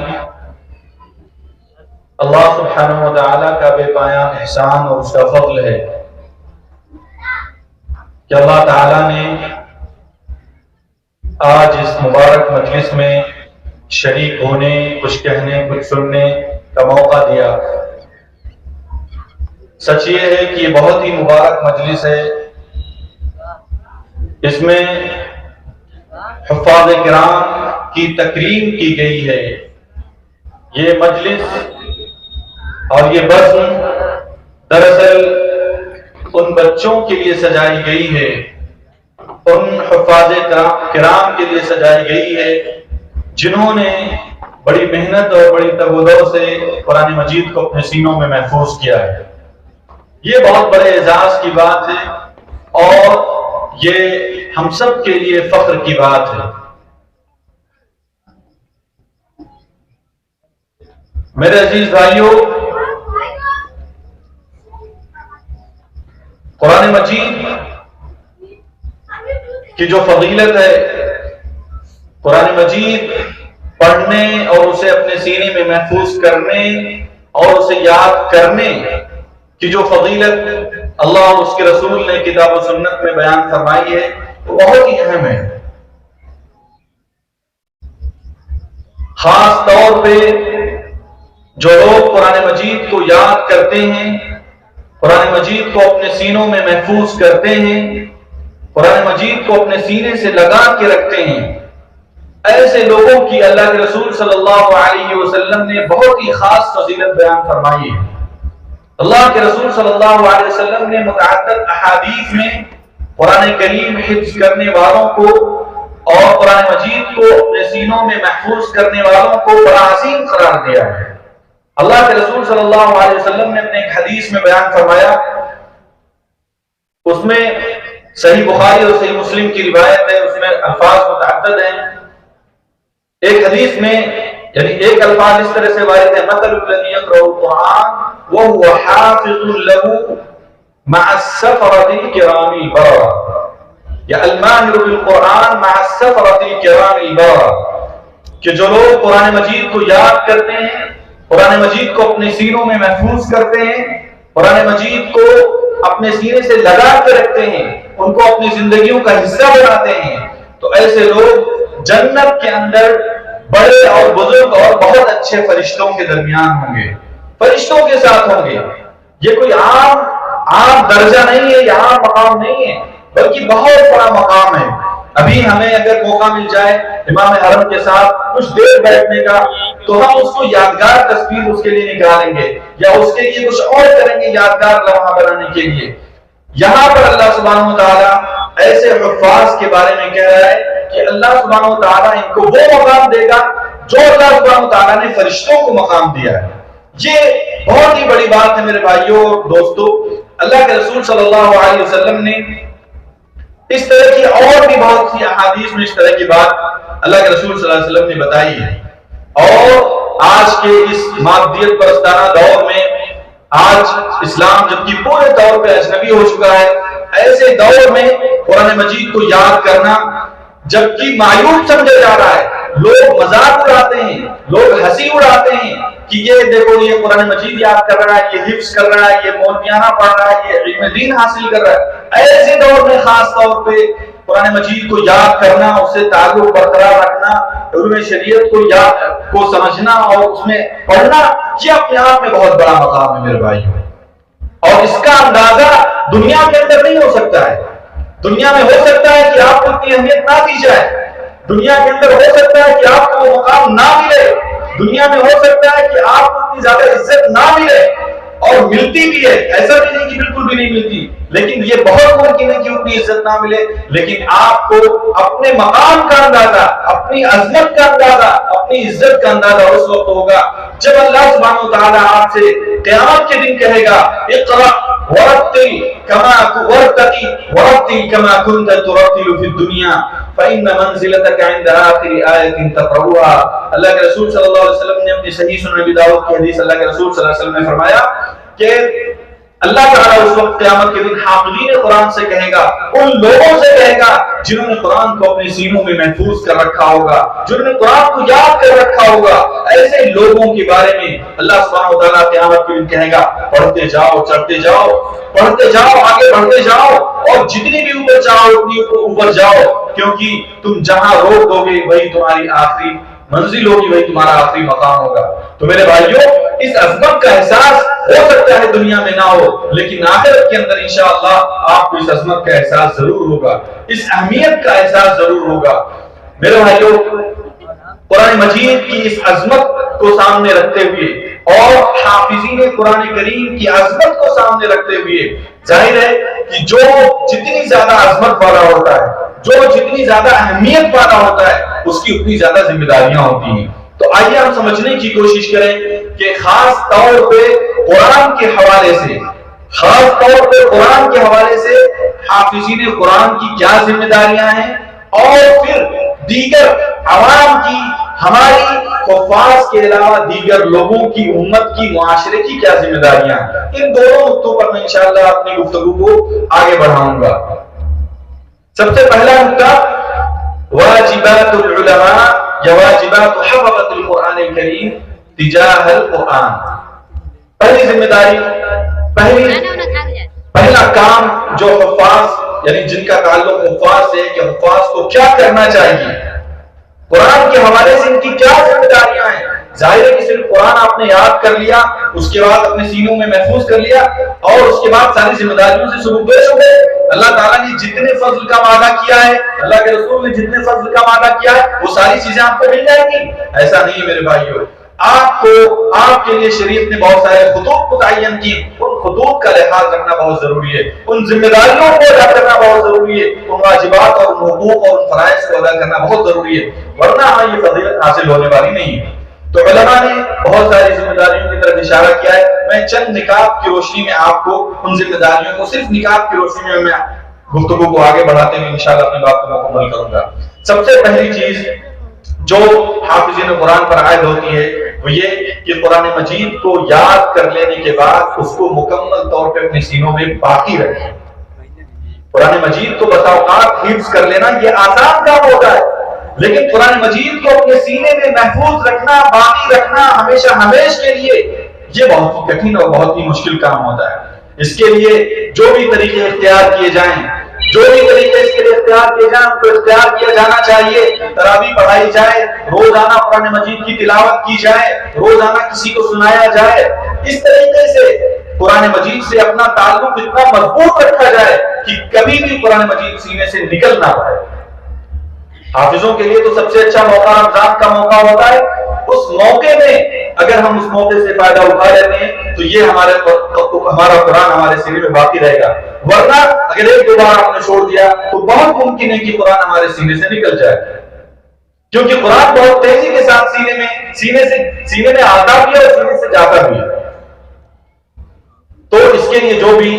اللہ سبحانہ و تعالی کا بے پایاں احسان اور اس کا فضل ہے کہ اللہ تعالی نے آج اس مبارک مجلس میں شریک ہونے، کچھ کہنے، کچھ سننے کا موقع دیا. سچ یہ ہے کہ یہ بہت ہی مبارک مجلس ہے. اس میں حفاظ کرام کی تکریم کی گئی ہے. یہ مجلس اور یہ بزم دراصل ان بچوں کے لیے سجائی گئی ہے، ان حفاظ کرام کے لیے سجائی گئی ہے جنہوں نے بڑی محنت اور بڑی تگ و دو سے قرآن مجید کو اپنے سینوں میں محفوظ کیا ہے. یہ بہت بڑے اعزاز کی بات ہے اور یہ ہم سب کے لیے فخر کی بات ہے. میرے عزیز بھائیوں، قرآن مجید की जो फजीलत है, कुरान मजीद पढ़ने और उसे अपने सीने में महफूज करने और उसे याद करने की जो फजीलत अल्लाह और उसके रसूल ने किताब और सुन्नत में बयान फरमाई है, वो बहुत ही अहम है। खास तौर पे जो लोग कुरान मजीद को याद करते हैं, कुरान मजीद को अपने सीनों में महफूज करते हैं, कुरान मजीद को अपने सीने से लगा के रखते हैं, ऐसे लोगों की अल्लाह के रसूल सल्लल्लाहु अलैहि वसल्लम ने बहुत ही खास फजीलत बयान फरमाई है। अल्लाह के रसूल सल्लल्लाहु अलैहि वसल्लम ने मुतअद्दिद अहादीस में कुरान करीम हिफ्ज करने वालों को और कुरान मजीद को अपने सीनों में महफूज करने वालों को बड़ा अजीम करार दिया है। अल्लाह के रसूल सल्लल्लाहु अलैहि वसल्लम ने अपने एक हदीस में बयान फरमाया, उसमें सही बुखारी और सही मुस्लिम की रिवायत है, उसमें अल्फाज मुतअद्दिद हैं। एक हदीस में यानी एक अल्फाज इस तरह से वारिद है, मतलुल लज़ी यक़रउल कुरान व हुवा हाफ़िज़ुन लहू मअस-सफ़रतिल किरामिल बररा, या अल-माहिरु बिल कुरान मअस-सफ़रतिल किरामिल बररा, कि जो लोग कुरान मजीद को याद करते हैं, कुरान मजीद को अपने सीनों में महफूज करते हैं, कुरान मजीद को अपने सीने से लगा के रखते हैं, उनको अपनी जिंदगियों का हिस्सा बनाते हैं, तो ऐसे लोग जन्नत के अंदर बड़े और बुजुर्ग और बहुत अच्छे फरिश्तों के दरमियान होंगे, फरिश्तों के साथ होंगे। ये कोई आम दर्जा नहीं है, यहाँ मकाम नहीं है, बल्कि बहुत बड़ा मकाम है। अभी हमें अगर मौका मिल जाए इमाम हरम के साथ कुछ देर बैठने का, तो हम उसको यादगार तस्वीर उसके लिए निकालेंगे या उसके लिए कुछ और करेंगे यादगार लम्हा बनाने के लिए। यहाँ पर अल्लाह सुब्हानहू व तआला ऐसे हुफ़्फ़ाज़ के बारे में कह रहा है कि अल्लाह सुब्हानहू व तआला इनको वो मकाम देगा जो अल्लाह सुब्हानहू व तआला ने फरिश्तों को मकाम दिया है। ये बहुत ही बड़ी बात है मेरे भाइयों और दोस्तों। अल्लाह के रसूल सल्लल्लाहु अलैहि वसल्लम ने इस तरह की और भी बहुत सी अहादीस में इस तरह की बात अल्लाह के रसूल सल्लल्लाहु अलैहि वसल्लम ने बताई है। और आज के इस मादियत परस्ताना दौर में, आज इस्लाम जबकि पूरे तौर पे अजनबी हो चुका है, ऐसे दौर में कुरान मजीद को याद करना जबकि मायूब समझा जा रहा है, लोग मजाक उड़ाते हैं, लोग हंसी उड़ाते हैं कि ये देखो ये कुरान मजीद याद कर रहा है, ये हिफ्ज कर रहा है, ये मौलवियाना पढ़ रहा है, ये इल्म दीन हासिल कर रहा है। ऐसे दौर में खास तौर पे कुरान मजीद को याद करना, उससे ताल्लुक बरकरार रखना, उलूम शरीयत को समझना और उसमें पढ़ना, ये अपने आप में बहुत बड़ा मकाम है मेरे भाई। और इसका अंदाजा दुनिया के अंदर नहीं हो सकता है। दुनिया में हो सकता है कि आपको इतनी अहमियत ना दी जाए, दुनिया के अंदर हो सकता है कि आपको वो मकाम ना मिले, दुनिया में हो सकता है कि आपको इतनी ज्यादा इज्जत ना मिले, और मिलती भी है, ऐसा भी नहीं कि बिल्कुल भी नहीं मिलती, लेकिन ये बहुत मुमकिन है कि उतनी इज्जत ना मिले। लेकिन आपको अपने मकाम का अंदाजा, अपनी अजमत का अंदाजा, अपनी इज्जत का अंदाजा उस वक्त होगा जब अल्लाह सुब्हानहू व तआला आपसे क़यामत के दिन कहेगा, इक़रा वरत्तिल कमा कुन्त तुरत्तिलु फिद दुनिया फ़इन्न मंज़िलतका इंद आखिरी आयतिन तक़रऊहा। अल्लाह के रसूल सल्लल्लाहु अलैहि वसल्लम ने अपनी सही सुनन अबी दाऊद की हदीस अल्लाह के रसूल सल्लल्लाहु अलैहि वसल्लम ने फरमाया कि अल्लाह ताला उस वक्त क़यामत के दिन हाफ़िज़ीन कुरान से कहेगा, उन लोगों से कहेगा जिन्होंने कुरान को अपने सीनों में महफूज कर रखा होगा, जिन्होंने कुरान को याद कर रखा होगा, ऐसे लोगों के बारे में अल्लाह सुब्हानहू व तआला क़यामत के दिन कहेगा, पढ़ते जाओ, चढ़ते जाओ, पढ़ते जाओ, आगे बढ़ते जाओ, और जितनी भी ऊपर जाओ उतनी ऊपर जाओ, क्योंकि तुम जहां रोक दोगे वही तुम्हारी आखिरी मंजिल होगी, वही तुम्हारा आखिरी मकाम होगा। तो मेरे भाइयों, इस अज़मत का एहसास हो सकता है दुनिया में ना हो, लेकिन आखिरत के अंदर इंशाअल्लाह आपको इस अज़मत का एहसास जरूर होगा, इस अहमियत का एहसास जरूर होगा। मेरे भाइयों, कुरान मजीद की इस अज़मत को सामने रखते हुए और हाफिज़ीन कुरान करीम की अज़मत को सामने रखते हुए जाहिर है कि जो जितनी ज्यादा अज़मत वाला होता है, जो जितनी ज्यादा अहमियत वाला होता है, उसकी उतनी ज्यादा जिम्मेदारियां होती हैं। तो आइए हम समझने की कोशिश करें कि खास तौर पे कुरान के हवाले से, खास तौर पे कुरान के हवाले से हाफिज़ीन कुरान की क्या जिम्मेदारियां हैं, और फिर दीगर अवाम की, हमारी हुफ़्फ़ाज़ के अलावा दीगर लोगों की, उम्मत की, मुआशरे की क्या जिम्मेदारियां हैं। इन दोनों नुक्तों पर मैं इंशाअल्लाह अपनी गुफ्तगू को आगे बढ़ाऊंगा। सबसे पहला नुक्ता वाजिबातुल उलमा या वाजिबातु हफ़ज़तिल कुरानिल करीम तिजाहल कुरान। पहली जिम्मेदारी, पहला काम जो हुफ़ाज़ यानी जिनका ताल्लुक हुफ़ाज़ से कि हुफ़ाज़ को क्या करना चाहिए, कुरान के हवाले से इनकी क्या जिम्मेदारियां हैं। जाहिर है कि सिर्फ कुरान आपने याद कर लिया, उसके बाद अपने सीनों में महफूज कर लिया और उसके बाद सारी जिम्मेदारियों से सुबुकदोश हो गए। अल्लाह ताला ने जितने फजल का वादा किया है, अल्लाह के रसूल ने जितने फजल का वादा किया है, वो सारी चीजें आपको मिल जाएंगी, ऐसा नहीं है मेरे भाइयों। आपको, आपके लिए शरीयत ने बहुत सारे खुतूब मुतय्यन की, उन खुतूब का लिहाज रखना बहुत जरूरी है, उन जिम्मेदारियों को अदा करना बहुत जरूरी है, उन वाजिबात और उन हुकूक और उन फराइज़ को अदा करना बहुत जरूरी है, वरना हमें ये फजीलत हासिल होने वाली नहीं है। तो उलमा ने बहुत सारी जिम्मेदारियों की तरफ इशारा किया है। मैं चंद निकाब की रोशनी में आपको उन जिम्मेदारियों को, सिर्फ निकाब की रोशनी में मैं गुफ्तगू को आगे बढ़ाते हुए इंशाअल्लाह अपनी बात को मुकम्मल करूंगा। सबसे पहली चीज जो हाफिज़ीन कुरान पर आयद होती है वो ये कि कुरान मजीद को याद कर लेने के बाद उसको मुकम्मल तौर पे अपने सीनों में बाकी रखें। कुरान मजीद को बतौक़ात हिफ्ज़ कर लेना ये आसान काम होता है, लेकिन कुरान मजीद को अपने सीने में महफूज रखना, बाकी रखना हमेशा हमेश के लिए, ये बहुत ही कठिन और बहुत ही मुश्किल काम होता है। इसके लिए जो भी तरीके इख्तियार किए जाएं, जो भी तरीके इसके लिए इख्तियार किए जाएं, उनको इख्तियार किया जाना चाहिए। तरावी पढ़ाई जाए, रोजाना कुरान मजीद की तिलावत की जाए, रोजाना किसी को सुनाया जाए, इस तरीके से कुरान मजीद से अपना ताल्लुक इतना मजबूत रखा जाए कि कभी भी कुरान मजीद सीने से निकल ना पाए। हाफिजों के लिए तो सबसे अच्छा मौका रमजान का मौका होता है। उस मौके में अगर हम उस मौके से फायदा उठा लेते हैं तो ये हमारा कुरान हमारे सीने में बाकी रहेगा, वरना अगर एक दो बार आपने छोड़ दिया तो बहुत मुमकिन है कि कुरान हमारे सीने से निकल जाए, क्योंकि कुरान बहुत तेजी के साथ सीने में आता भी है और सीने से जाता भी है। तो इसके लिए जो भी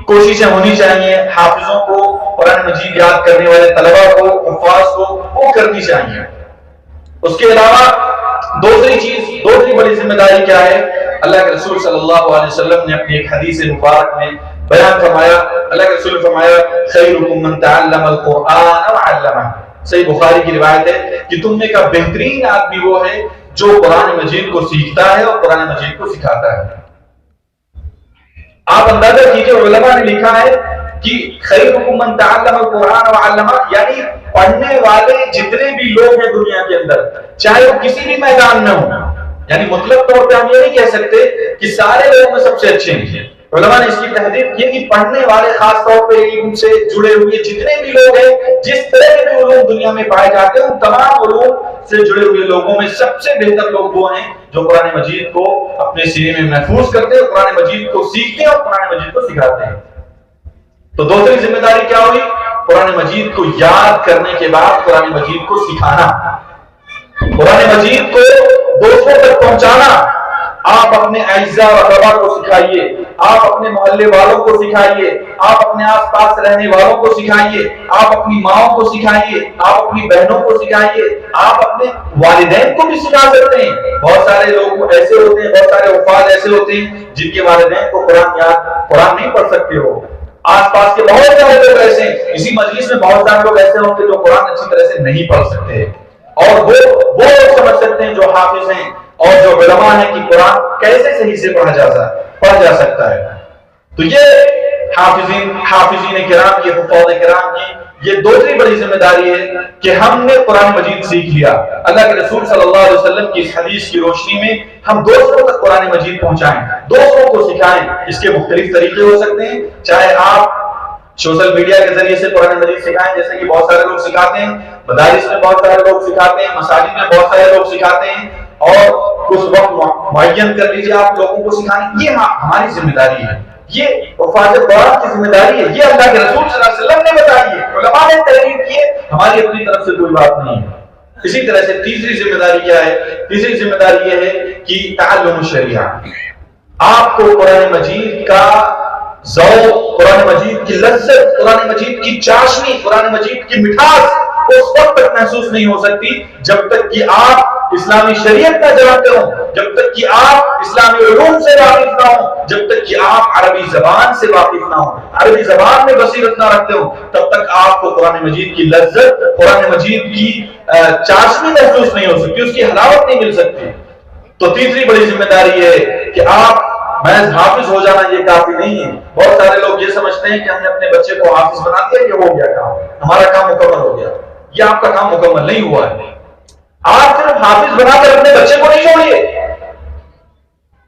कोशिशें होनी चाहिए हाफिजों को, कुरान मजीद याद करने वाले तलबा को, हुफ़ाज़ को, वो करनी चाहिए। उसके अलावा दूसरी बड़ी जिम्मेदारी क्या है, अल्लाह के रसूल सल्लल्लाहु अलैहि वसल्लम ने अपनी एक हदीस मुबारक में बयान फरमाया। अल्लाह के रसूल ने फरमाया खैरुकुम मन तअल्लमल कुरान व अल्लमह। सही बुखारी की रिवायत है कि तुम में का बेहतरीन आदमी वो है जो कुरान मजीद को सीखता है और कुरान मजीद को सिखाता है। आप अंदाजा कीजिए, उलमा ने लिखा है कि खैरुकुम मन तअल्लमल कुरान व अल्लमह, यानी पढ़ने वाले जितने भी लोग हैं दुनिया के अंदर, चाहे वो किसी भी मैदान में हो, यानी मुतलक तौर पे हम ये नहीं कह सकते कि सारे लोगों में सबसे अच्छे हैं। उलमा ने इसकी तहदीद की कि पढ़ने वाले, खास तौर पे इल्म से जुड़े हुए जितने भी लोग हैं, जिस तरह के भी उलूम दुनिया में पाए जाते हैं, उन तमाम उलूम से जुड़े हुए लोगों में सबसे बेहतर लोग वो हैं जो कुरान मजीद को अपने सीने में महफूज करते हैं, कुरान मजीद को सीखते हैं और कुरान मजीद को सिखाते हैं। तो दूसरी जिम्मेदारी क्या हुई, कुरान मजीद को याद करने के बाद कुरान मजीद को सिखाना, कुरान मजीद को दोस्तों तक पहुंचाना। आप अपने अइज़ा व अक़रबा को सिखाइए, आप अपने मोहल्ले वालों को सिखाइए, आप अपने आसपास रहने वालों को सिखाइए, आप अपनी माओ को सिखाइए, आप अपनी बहनों को सिखाइए, आप अपने वालिदैन को भी सिखा सकते हैं। बहुत सारे लोग ऐसे होते हैं, बहुत सारे हुफ़ाज़ ऐसे होते हैं जिनके वालिदैन को कुरान नहीं पढ़ सकते हो। आसपास के बहुत सारे लोग ऐसे हैं, इसी मजलिस में बहुत सारे लोग ऐसे होंगे जो कुरान अच्छी तरह से नहीं पढ़ सकते, और वो लोग समझ सकते हैं जो हाफिज हैं और जो उलमा है कि कुरान कैसे सही से पढ़ा जा सकता है। तो ये हाफिजीन किराम की, हुफ़ाज़ किराम की ये दूसरी बड़ी जिम्मेदारी है कि हमने कुरान मजीद सीख लिया। अल्लाह के रसूल सल्लल्लाहु अलैहि वसल्लम की इस हदीस की रोशनी में हम दूसरों तक कुरान मजीद पहुंचाएं, दूसरों को सिखाएं। इसके मुख्तलिफ तरीके हो सकते हैं, चाहे आप सोशल मीडिया के जरिए से कुरान मजीद सिखाएं, जैसे कि बहुत सारे लोग सिखाते हैं, मदारिस में बहुत सारे लोग सिखाते हैं, मसाजिद में बहुत सारे लोग सिखाते हैं, और कुछ वक्त मुअय्यन कर लीजिए आप लोगों को सिखाने। ये हमारी जिम्मेदारी है, ये हुफ़ाज़ कुरान की जिम्मेदारी है, ये अल्लाह के रसूल सल्लल्लाहु अलैहि वसल्लम ने बताई है, उलमा ने तहरीर की है, हमारी अपनी तरफ से कोई बात नहीं है। इसी तरह से तीसरी जिम्मेदारी क्या है, तीसरी जिम्मेदारी ये है कि ताल्लुम शरिया। आपको कुरान मजीद का ज़ौक़, कुरान मजीद की लज्जत, कुरान मजीद की चाशनी, कुरान मजीद की मिठास उस वक्त तक महसूस नहीं हो सकती जब तक कि आप इस्लामी शरीयत न जानते हो, जब तक कि आप इस्लामी उलूम से वाकिफ ना हो, जब तक कि आप अरबी जबान से वाकिफ ना हो, अरबी जबान में बसीरत ना रखते हो, तब तक آپ کو قرآن مجید کی لذت، قرآن مجید کی چاشنی محسوس نہیں ہو سکتی، اس کی حلاوت نہیں مل سکتی۔ تو تیسری بڑی ذمہ داری یہ ہے کہ آپ محض حافظ ہو جانا یہ کافی نہیں ہے۔ بہت سارے لوگ یہ سمجھتے ہیں کہ ہم نے اپنے بچے کو حافظ بنا دیا کہ ہو گیا کام، ہمارا کام مکمل ہو گیا۔ یہ آپ کا کام مکمل نہیں ہوا ہے۔ آپ صرف حافظ بنا کر اپنے بچے کو نہیں چھوڑیے،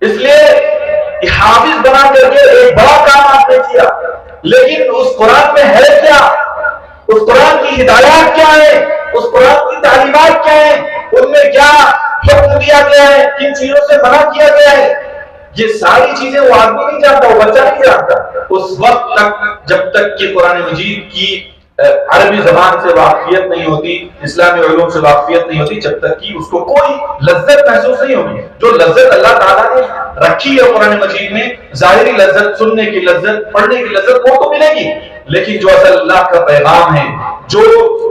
اس لیے حافظ بنا کر کے ایک بڑا کام آپ نے کیا، لیکن اس قرآن میں ہے کیا، اس قرآن کی ہدایات کیا ہے، اس قرآن کی تعلیمات کیا ہیں، ان میں کیا حکم دیا گیا ہے، کن چیزوں سے منع کیا گیا ہے، یہ ساری چیزیں وہ آدمی نہیں جانتا، وہ بچہ نہیں جانتا اس وقت تک جب تک کہ قرآن مجید کی عربی زبان سے واقفیت نہیں ہوتی، اسلامی علوم سے واقفیت نہیں ہوتی، جب تک کہ اس کو کوئی لذت محسوس نہیں ہوگی۔ جو لذت اللہ تعالیٰ نے رکھی ہے قرآن مجید میں، ظاہری لذت، سننے کی لذت، پڑھنے کی لذت، وہ تو ملے گی، لیکن جو اصل اللہ کا پیغام ہے، جو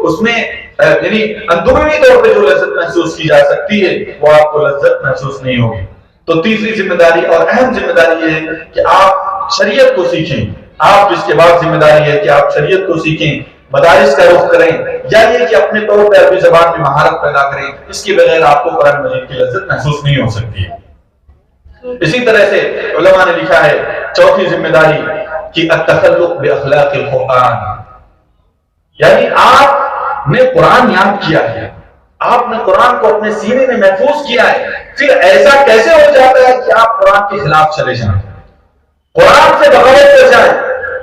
اس میں یعنی اندرونی طور پہ جو لذت محسوس کی جا سکتی ہے، وہ آپ کو لذت محسوس نہیں ہوگی۔ تو تیسری ذمہ داری اور اہم ذمہ داری یہ ہے کہ آپ شریعت کو سیکھیں۔ آپ جس کے بعد ذمہ داری ہے کہ آپ شریعت کو سیکھیں، مدارس کا رخ کریں، یا یہ کہ اپنے طور پر عربی زبان میں مہارت پیدا کریں، اس کے بغیر آپ کو قرآن مجید کی لذت محسوس نہیں ہو سکتی ہے۔ اسی طرح سے علماء نے لکھا ہے چوتھی ذمہ داری کہ التخلق باخلاق القرآن، یعنی آپ نے قرآن یاد کیا ہے، آپ نے قرآن کو اپنے سینے میں محفوظ کیا ہے، پھر ایسا کیسے ہو جاتا ہے کہ آپ قرآن کے خلاف چلے جائیں، قرآن سے بغاوت کر جائیں،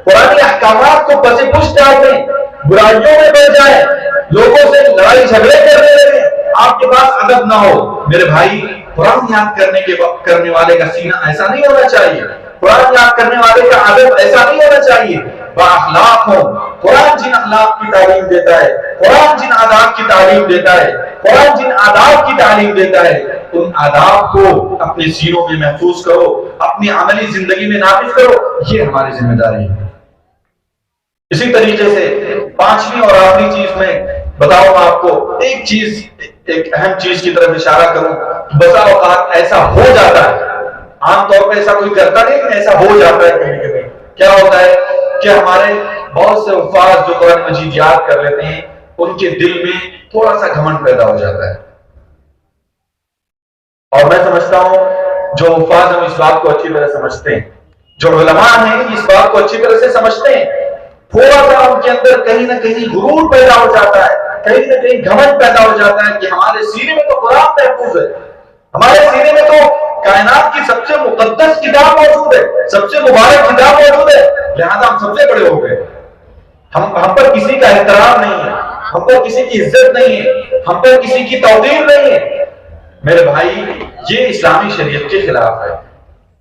قرآنی احکامات کو پس پش ڈال دیں، برائیوں میں بڑھ جائیں، لوگوں سے لڑائی جھگڑے کرنے لگیں، آپ کے پاس ادب نہ ہو۔ میرے بھائی، قرآن یاد کرنے والے کا سینہ ایسا نہیں ہونا چاہیے، قرآن یاد کرنے والے کا ادب ایسا نہیں ہونا چاہیے، باخلاق ہو۔ قرآن جن اخلاق کی تعلیم دیتا ہے، قرآن جن آداب کی تعلیم دیتا ہے، قرآن جن آداب کی تعلیم دیتا ہے، ان آداب کو اپنے سینوں میں محفوظ کرو، اپنی عملی زندگی میں نافذ کرو، یہ ہماری ذمہ داری ہے۔ اسی طریقے سے پانچویں اور آخری چیز میں بتاؤں آپ کو ایک اہم چیز کی طرف اشارہ کروں۔ بسا اوقات ایسا ہو جاتا ہے، عام طور پہ ایسا کوئی کرتا نہیں، لیکن ایسا ہو جاتا ہے کبھی کبھی۔ کیا ہوتا ہے کہ ہمارے بہت سے حفاظ جو قرآن مجید یاد کر لیتے ہیں، ان کے دل میں تھوڑا سا گھمنڈ پیدا ہو جاتا ہے، اور میں سمجھتا ہوں جو حفاظ ہم اس بات کو اچھی طرح سمجھتے ہیں، جو علماء ہیں اس بات کو اچھی طرح سے سمجھتے ہیں، تھوڑا سا ان کے اندر کہیں نہ کہیں غرور پیدا ہو جاتا ہے، کہیں نہ کہیں گھمنڈ پیدا ہو جاتا ہے کہ ہمارے سینے میں تو قرآن محفوظ ہے، ہمارے سینے میں تو کائنات کی سب سے مقدس کتاب موجود ہے، سب سے مبارک کتاب موجود ہے، لہذا ہم سب سے بڑے ہو گئے، ہم پر کسی کا احترام نہیں ہے، ہم پر کسی کی عزت نہیں ہے، ہم پر کسی کی توقیر نہیں ہے۔ میرے بھائی، یہ اسلامی شریعت کے خلاف ہے۔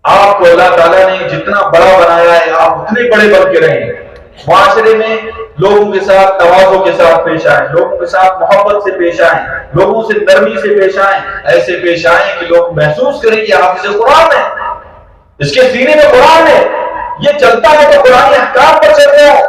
آپ کو اللہ تعالیٰ نے جتنا بڑا بنایا ہے، آپ اتنے بڑے بن کے رہیں، معاشرے میں لوگوں کے ساتھ تواضع کے ساتھ پیش آئیں، لوگوں کے ساتھ محبت سے پیش آئیں، لوگوں سے نرمی سے پیش آئیں، ایسے پیش آئیں کہ لوگ محسوس کریں کہ حافظ قرآن ہے، اس کے سینے میں قرآن ہے، یہ چلتا ہے تو قرآن احکام پر چلتا ہے،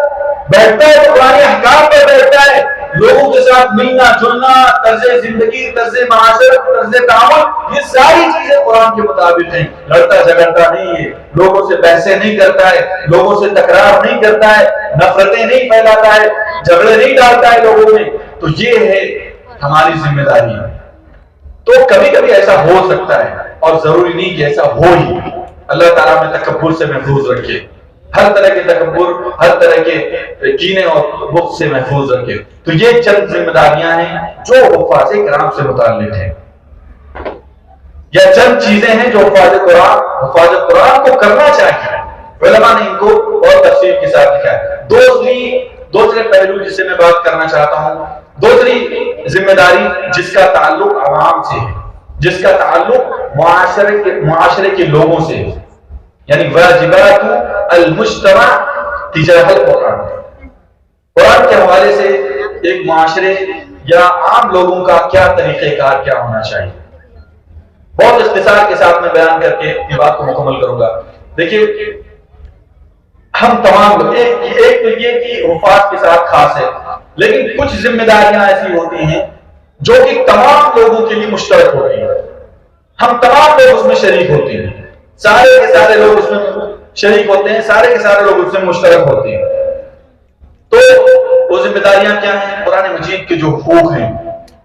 بیٹھتا ہے تو قرآن احکام پر بیٹھتا ہے، لوگوں کے ساتھ ملنا جلنا، طرز زندگی، طرز معاشرت، طرز تعامل، یہ ساری چیزیں قرآن کے مطابق ہیں، لڑتا جھگڑتا نہیں ہے، لوگوں سے بحثیں نہیں کرتا ہے، لوگوں سے تکرار نہیں کرتا ہے، نفرتیں نہیں پھیلاتا ہے، جھگڑے نہیں ڈالتا ہے لوگوں میں۔ تو یہ ہے ہماری ذمہ داری۔ تو کبھی کبھی ایسا ہو سکتا ہے، اور ضروری نہیں کہ ایسا ہو ہی۔ اللہ تعالیٰ میں تکبر سے محفوظ رکھے، ہر طرح کے تکبر، ہر طرح کے کینے اور بغض سے محفوظ رکھے۔ تو یہ چند ذمہ داریاں ہیں جو حفاظ کرام سے متعلق ہیں، یا چند چیزیں ہیں جو حفاظ قرآن کو کرنا چاہیے۔ علماء نے ان کو اور تفصیل کے ساتھ لکھا ہے۔ دوسرے پہلو جس سے میں بات کرنا چاہتا ہوں، دوسری ذمہ داری جس کا تعلق عوام سے ہے، جس کا تعلق معاشرے کے لوگوں سے ہے، یعنی واجبات المجتمع تجاہ القرآن۔ قرآن کے حوالے سے ایک معاشرے یا عام لوگوں کا کیا طریقہ کار کیا ہونا چاہیے، بہت اختصار کے ساتھ میں بیان کر کے یہ بات کو مکمل کروں گا۔ دیکھیے، ہم تمام لوگ ایک تو یہ کہ حفاظ کے ساتھ خاص ہے، لیکن کچھ ذمہ داریاں ایسی ہوتی ہیں جو کہ تمام لوگوں کے لیے مشترک ہوتی ہیں، ہم تمام لوگ اس میں شریک ہوتے ہیں، سارے کے سارے لوگ اس میں شریک ہوتے ہیں، سارے کے سارے لوگ اس میں مشترک ہوتے ہیں۔ تو وہ ذمہ داریاں کیا ہیں؟ قرآن مجید کے جو حقوق ہیں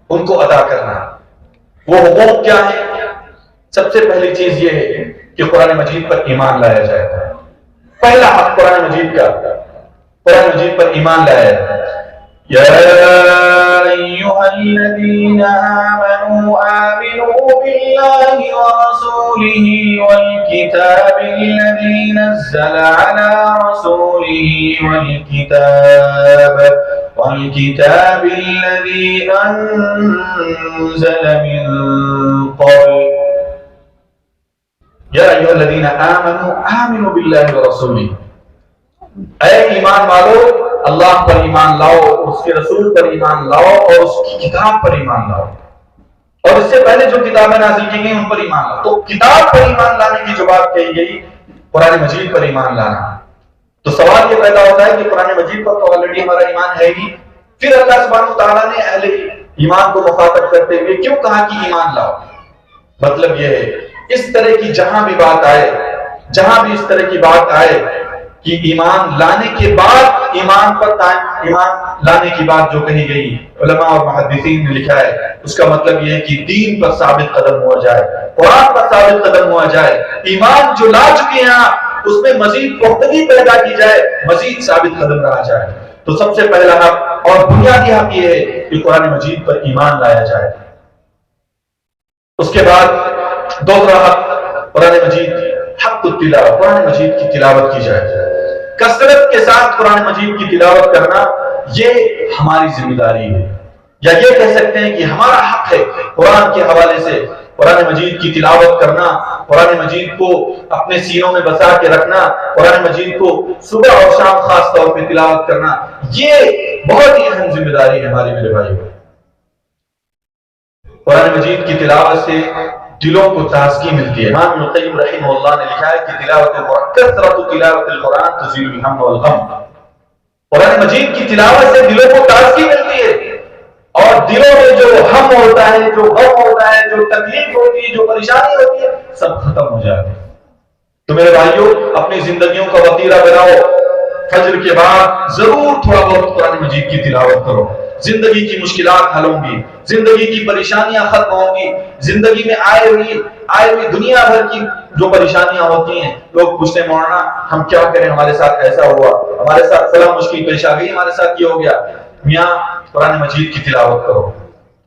ان کو ادا کرنا. وہ حقوق کیا ہیں؟ سب سے پہلی چیز یہ ہے کہ قرآن مجید پر ایمان لایا جائے. پہلا حق قرآن مجید کا، قرآن مجید پر ایمان لایا جائے. یا ایھا الذین آمنوا آمنوا باللہ ورسولہ والکتاب الذی نزل علی رسولہ والکتاب الذی انزل من قبل. یا ایھا الذین آمنوا آمنوا باللہ ورسولہ، اے ایمان والو اللہ پر ایمان لاؤ، اس کے رسول پر ایمان لاؤ اور اس کی کتاب پر ایمان لاؤ، اور اس سے پہلے جو کتابیں نازل کی گئی ان پر ایمان لاؤ. تو کتاب پر ایمان لانے کی جو بات کہی گئی، قرآن مجید پر ایمان لانا. تو سوال یہ پیدا ہوتا ہے کہ قرآن مجید پر تو آلریڈی ہمارا ایمان ہے ہی، پھر اللہ سبحانہ وتعالیٰ نے اہل ایمان کو مخاطب کرتے ہوئے کیوں کہا کہ ایمان لاؤ؟ مطلب یہ ہے اس طرح کی جہاں بھی بات آئے، جہاں بھی اس طرح کی بات آئے کہ ایمان لانے کے بعد ایمان پر ایمان لانے کی بات جو کہی گئی، علماء اور محدثین نے لکھا ہے اس کا مطلب یہ ہے کہ دین پر ثابت قدم ہوا جائے، قرآن پر ثابت قدم ہوا جائے، ایمان جو لا چکے ہیں اس میں مزید پختگی پیدا کی جائے، مزید ثابت قدم رہا جائے. تو سب سے پہلا حق اور بنیادی حق یہ ہے کہ قرآن مجید پر ایمان لایا جائے. اس کے بعد دوسرا حق قرآن مجید، حق التلاوت، قرآن مجید کی تلاوت کی جائے. کثرت کے ساتھ قرآن مجید کی تلاوت کرنا یہ ہماری ذمہ داری ہے، یا یہ کہہ سکتے ہیں کہ ہمارا حق ہے قرآن کے حوالے سے قرآن مجید کی تلاوت کرنا، قرآن مجید کو اپنے سینوں میں بسا کے رکھنا، قرآن مجید کو صبح اور شام خاص طور پہ تلاوت کرنا. یہ بہت ہی اہم ذمہ داری ہے ہماری میرے بھائیو. قرآن مجید کی تلاوت سے دلوں کو تازگی ملتی ہے. امام ابن القیم رحمہ اللہ نے لکھا ہے کہ تلاوت القرآن، کثرت تلاوت القرآن تزیل الہم والغم. قرآن مجید کی تلاوت سے دلوں کو تازگی ملتی ہے اور دلوں میں جو ہم ہوتا ہے، جو غم ہوتا ہے، جو تکلیف ہوتی ہے، جو پریشانی ہوتی ہے، سب ختم ہو جاتے ہیں. تو میرے بھائیوں اپنی زندگیوں کا وتیرہ بناؤ، فجر کے بعد ضرور تھوڑا بہت قرآن مجید کی تلاوت کرو. زندگی کی مشکلات حل ہوں گی، زندگی کی پریشانیاں ختم ہوں گی. زندگی میں آئے ہوئی دنیا بھر کی جو پریشانیاں ہوتی ہیں، لوگ پوچھتے ہیں مولانا ہم کیا کریں، ہمارے ساتھ ایسا ہوا، ہمارے ساتھ فلاں مشکل پیش آ گئی، ہمارے ساتھ یہ ہو گیا. میاں قرآن مجید کی تلاوت کرو،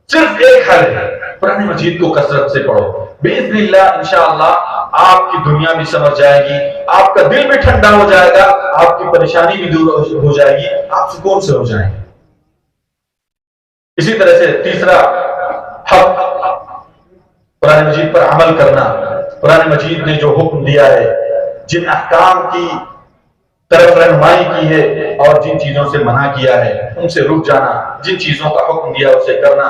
صرف ایک حل ہے، قرآن مجید کو کثرت سے پڑھو. باذن اللہ انشاءاللہ آپ کی دنیا بھی سمجھ جائے گی، آپ کا دل بھی ٹھنڈا ہو جائے گا، آپ کی پریشانی بھی دور ہو جائے گی، آپ سکون سے ہو جائیں گے. اسی طرح سے تیسرا حق قرآن مجید پر عمل کرنا. قرآن مجید نے جو حکم دیا ہے، جن احکام کی طرف رہنمائی کی ہے اور جن چیزوں سے منع کیا ہے ان سے رک جانا، جن چیزوں کا حکم دیا اسے کرنا،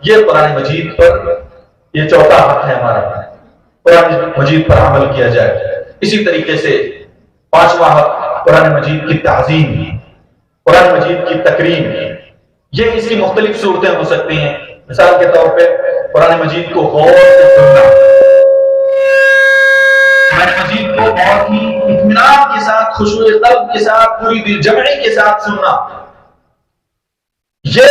یہ قرآن مجید پر یہ چوتھا حق ہے ہمارا، قرآن مجید پر عمل کیا جائے. اسی طریقے سے پانچواں حق قرآن مجید کی تعظیم، قرآن مجید کی تکریم. یہ اس کی مختلف صورتیں ہو سکتی ہیں. مثال کے طور پہ قرآن مجید کو غور سے سننا، قرآن مجید کو بہت ہی اطمینان کے ساتھ، خشوع قلب کے ساتھ، پوری دل جمعی کے ساتھ سننا، یہ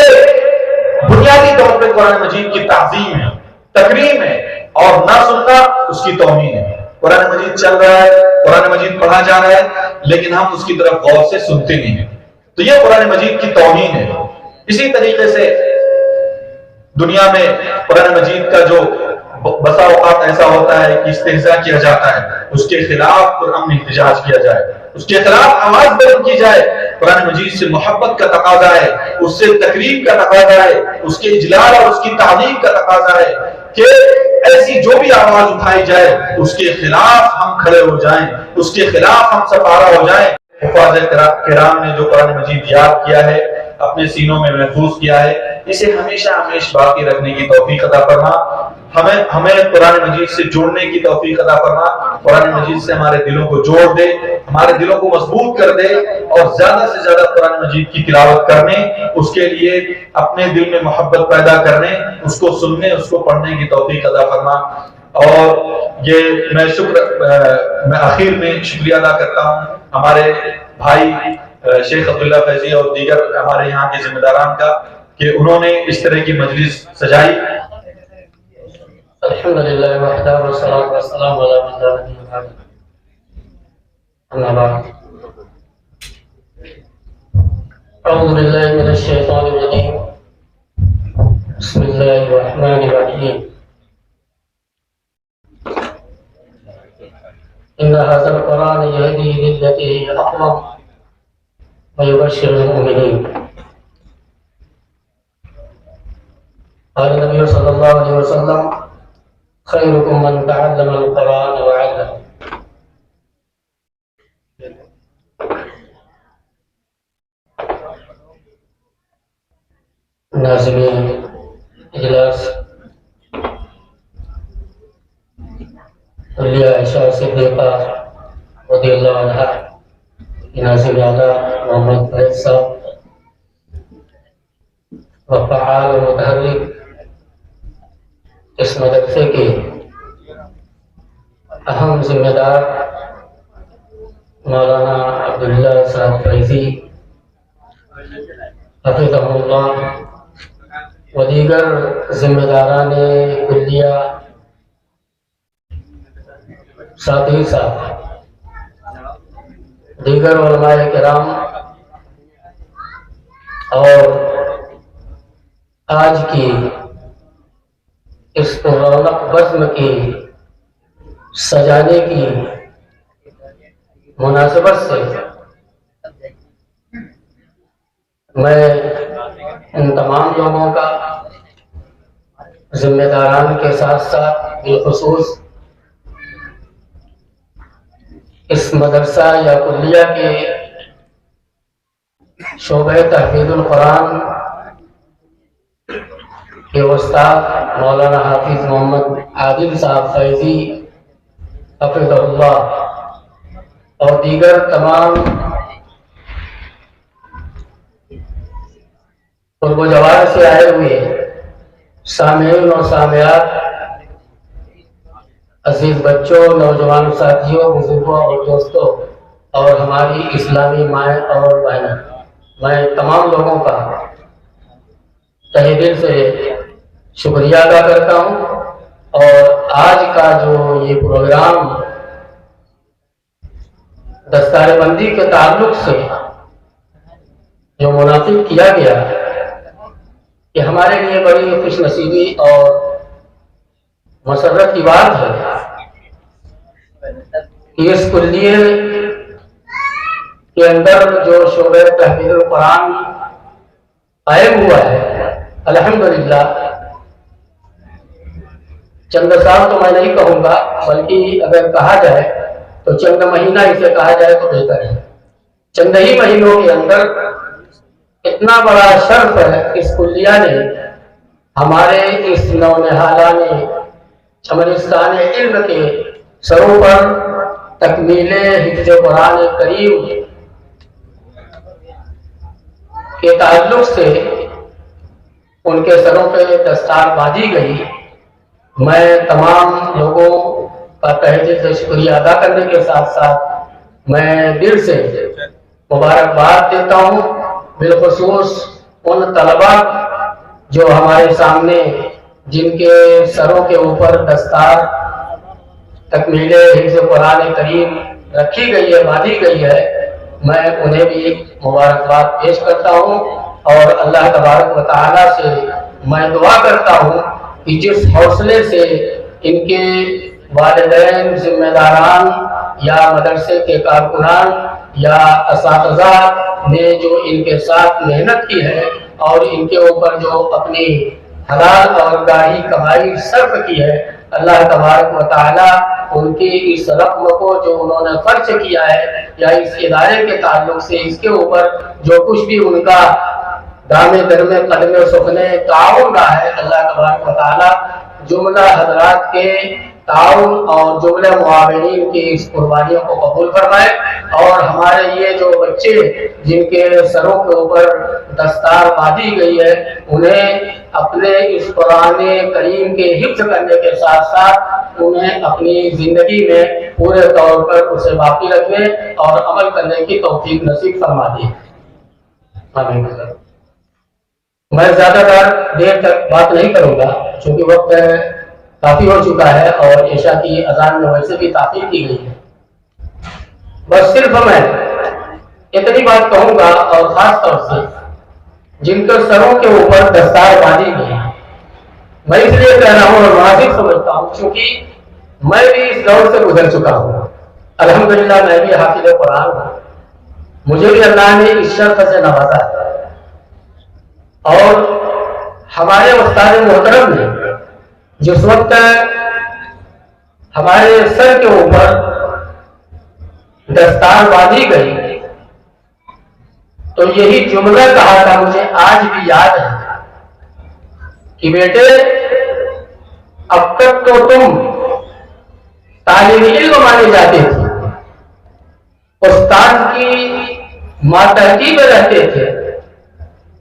بنیادی طور پہ قرآن مجید کی تعظیم ہے، تکریم ہے. اور نہ سننا اس کی توہین ہے. قرآن مجید چل رہا ہے، قرآن مجید پڑھا جا رہا ہے، لیکن ہم اس کی طرف غور سے سنتے نہیں ہیں، تو یہ قرآن مجید کی توہین ہے. اسی طریقے سے دنیا میں قرآن مجید کا جو بسا اوقات ایسا ہوتا ہے کہ استہزاء کیا جاتا ہے، اس کے خلاف پرامن احتجاج کیا جائے، اس کے خلاف آواز بلند کی جائے. قرآن مجید سے محبت کا تقاضا ہے، اس سے تقریب کا تقاضا ہے، اس کے اجلال اور اس کی تعظیم کا تقاضا ہے کہ ایسی جو بھی آواز اٹھائی جائے اس کے خلاف ہم کھڑے ہو جائیں، اس کے خلاف ہم سپارہ ہو جائیں. حفاظ کرام نے جو قرآن مجید یاد کیا ہے، اپنے سینوں میں محفوظ کیا ہے، اسے ہمیشہ باقی رکھنے کی توفیق عطا فرما. ہمیں قرآن مجید سے جوڑنے کی توفیق عطا فرما. قرآن مجید سے ہمارے دلوں کو جوڑ دے، ہمارے دلوں کو مضبوط کر دے، اور زیادہ سے زیادہ قرآن مجید کی تلاوت کرنے، اس کے لیے اپنے دل میں محبت پیدا کرنے، اس کو سننے، اس کو پڑھنے کی توفیق عطا فرما. اور یہ میں آخر میں شکریہ ادا کرتا ہوں ہمارے بھائی शेख अब्दुल्ला फैजी और दीगर हमारे यहाँ के जिम्मेदारान का कि उन्होंने इस तरह की मजलिस सजाई। अल्हम्दुलिल्लाह वहदहु वस्सलातु वस्सलामु अला मन ला नबिय्य बअद। अम्मा बाद। अऊज़ु बिल्लाहि मिनश शैतानिर रजीम। बिस्मिल्लाहिर रहमानिर रहीम। इन्ना हाज़ल क़ुरआन यहदी लिल्लती हिय अक़वम व युबश्शिरुल मुमिनीन। क़ाल नबी सल्लल्लाहु अलैहि वसल्लम खैरुकुम मन तअल्लमल क़ुरआन व अल्लम। नाज़रीन इजलास, अलिया आयशा सिद्दीक़ा रज़ियल्लाहु अन्हा की नाज़िम आला मोहम्मद फैज़ साहब व फ़आल व मुतहर्रिक इस मदरसे के अहम जिम्मेदार मौलाना अब्दुल्ला साहब फैज़ी हफ़िज़हुल्लाह व दीगर जिम्मेदारान कुल्लिया, साथ ही साथ दीगर उलमाए किराम और आज की इस रौनक बज़्म की सजाने की मुनासिबत से मैं इन तमाम लोगों का जिम्मेदारान के साथ साथ बिलखुसूस इस मदरसा या कुल्लिया के शोबे तहफ़ीज़ुल कुरान के उस्ताद मौलाना हाफिज़ मोहम्मद आदिल साहब फैज़ी हफ़िज़हुल्लाह और दीगर तमाम कुर्ब जवार से आए हुए सामीन और सामियात, अजीज बच्चों, नौजवान साथियों, बुजुर्गों और दोस्तों और हमारी इस्लामी माएँ और बहनें, मैं तमाम लोगों का तहे दिल से शुक्रिया अदा करता हूँ। और आज का जो ये प्रोग्राम दस्तारबंदी के ताल्लुक से जो मुनाकिब किया गया, ये हमारे लिए बड़ी खुशनसीबी और मसर्रत की बात है कि इस कुल्लिये के अंदर जो शोबे तहफ़ीज़ुल कुरान कायम हुआ है, अल्हम्दुलिल्लाह, चंद साल तो मैं नहीं कहूँगा, बल्कि अगर कहा जाए तो चंद महीना इसे कहा जाए तो बेहतर है। चंद ही महीनों के अंदर इतना बड़ा शर्फ है इस कुल्लिया ने हमारे इस नौनिहालाने चमनिस्तान इल्म के सरों पर तकमीले हिफ्ज़ कुरान करीम के ताल्लुक से उनके सरों पे दस्तार बांधी गई। मैं तमाम लोगों का तहे दिल से शुक्रिया अदा करने के साथ साथ मैं दिल से मुबारकबाद देता हूँ, बिलखुसूस उन तलबा जो हमारे सामने जिनके सरों के ऊपर दस्तार तकमीले हिफ्ज़ कुरान करीम रखी गई है, बांधी गई है, मैं उन्हें भी मुबारकबाद पेश करता हूँ। और अल्लाह तबारक व तआला से मैं दुआ करता हूँ कि जिस हौसले से इनके वालिदैन, जिम्मेदारान या मदरसे के कारकुनान या असातिज़ा ने जो इनके साथ मेहनत की है और इनके ऊपर जो अपनी हलाल और गाही कमाई सर्फ की है, अल्लाह तबारक व तआला उनकी इस रक़्म को जो उन्होंने खर्च किया है या इस इदारे के ताल्लुक से इसके ऊपर जो कुछ भी उनका दामे दरमे कदमे सुखने ताउन रहा है, अल्लाह तबारक व तआला जुमला हजरात के ताउन और जुमला मुआविनीन की इस कुर्बानियों को कबूल फरमाए। और हमारे ये जो बच्चे जिनके सरों के ऊपर दस्तार बांधी गई है, उन्हें अपने इस कुरान करीम के हिफ्ज करने के साथ साथ उन्हें अपनी जिंदगी में पूरे तौर पर उसे बाकी रखने और अमल करने की तौफीक नसीब फरमा दी। आमीन। मैं ज्यादातर देर तक बात नहीं करूंगा क्योंकि वक्त काफी हो चुका है और ईशा की अजान में वैसे भी ताखीर की गई है। बस सिर्फ मैं इतनी बात कहूंगा, और खास तौर से जिनके सरों के ऊपर दस्तार बांधी गई है, मैं इसलिए कह रहा हूं और मुनासिब समझता हूं क्योंकि मैं भी इस दौर से गुजर चुका हूं। अल्हम्दुलिल्लाह मैं भी हाफिज़ कुरान हूं, मुझे भी अल्लाह ने इस शर्फ से नवाजा है। और हमारे उस्ताद मोहतरम ने जिस वक्त हमारे सर के ऊपर दस्तार बांधी गई तो यही जुमला कहा था, मुझे आज भी याद है कि बेटे अब तक तो तुम तालिब इल्म माने जाते थे, उस्ताद की मातहती में रहते थे,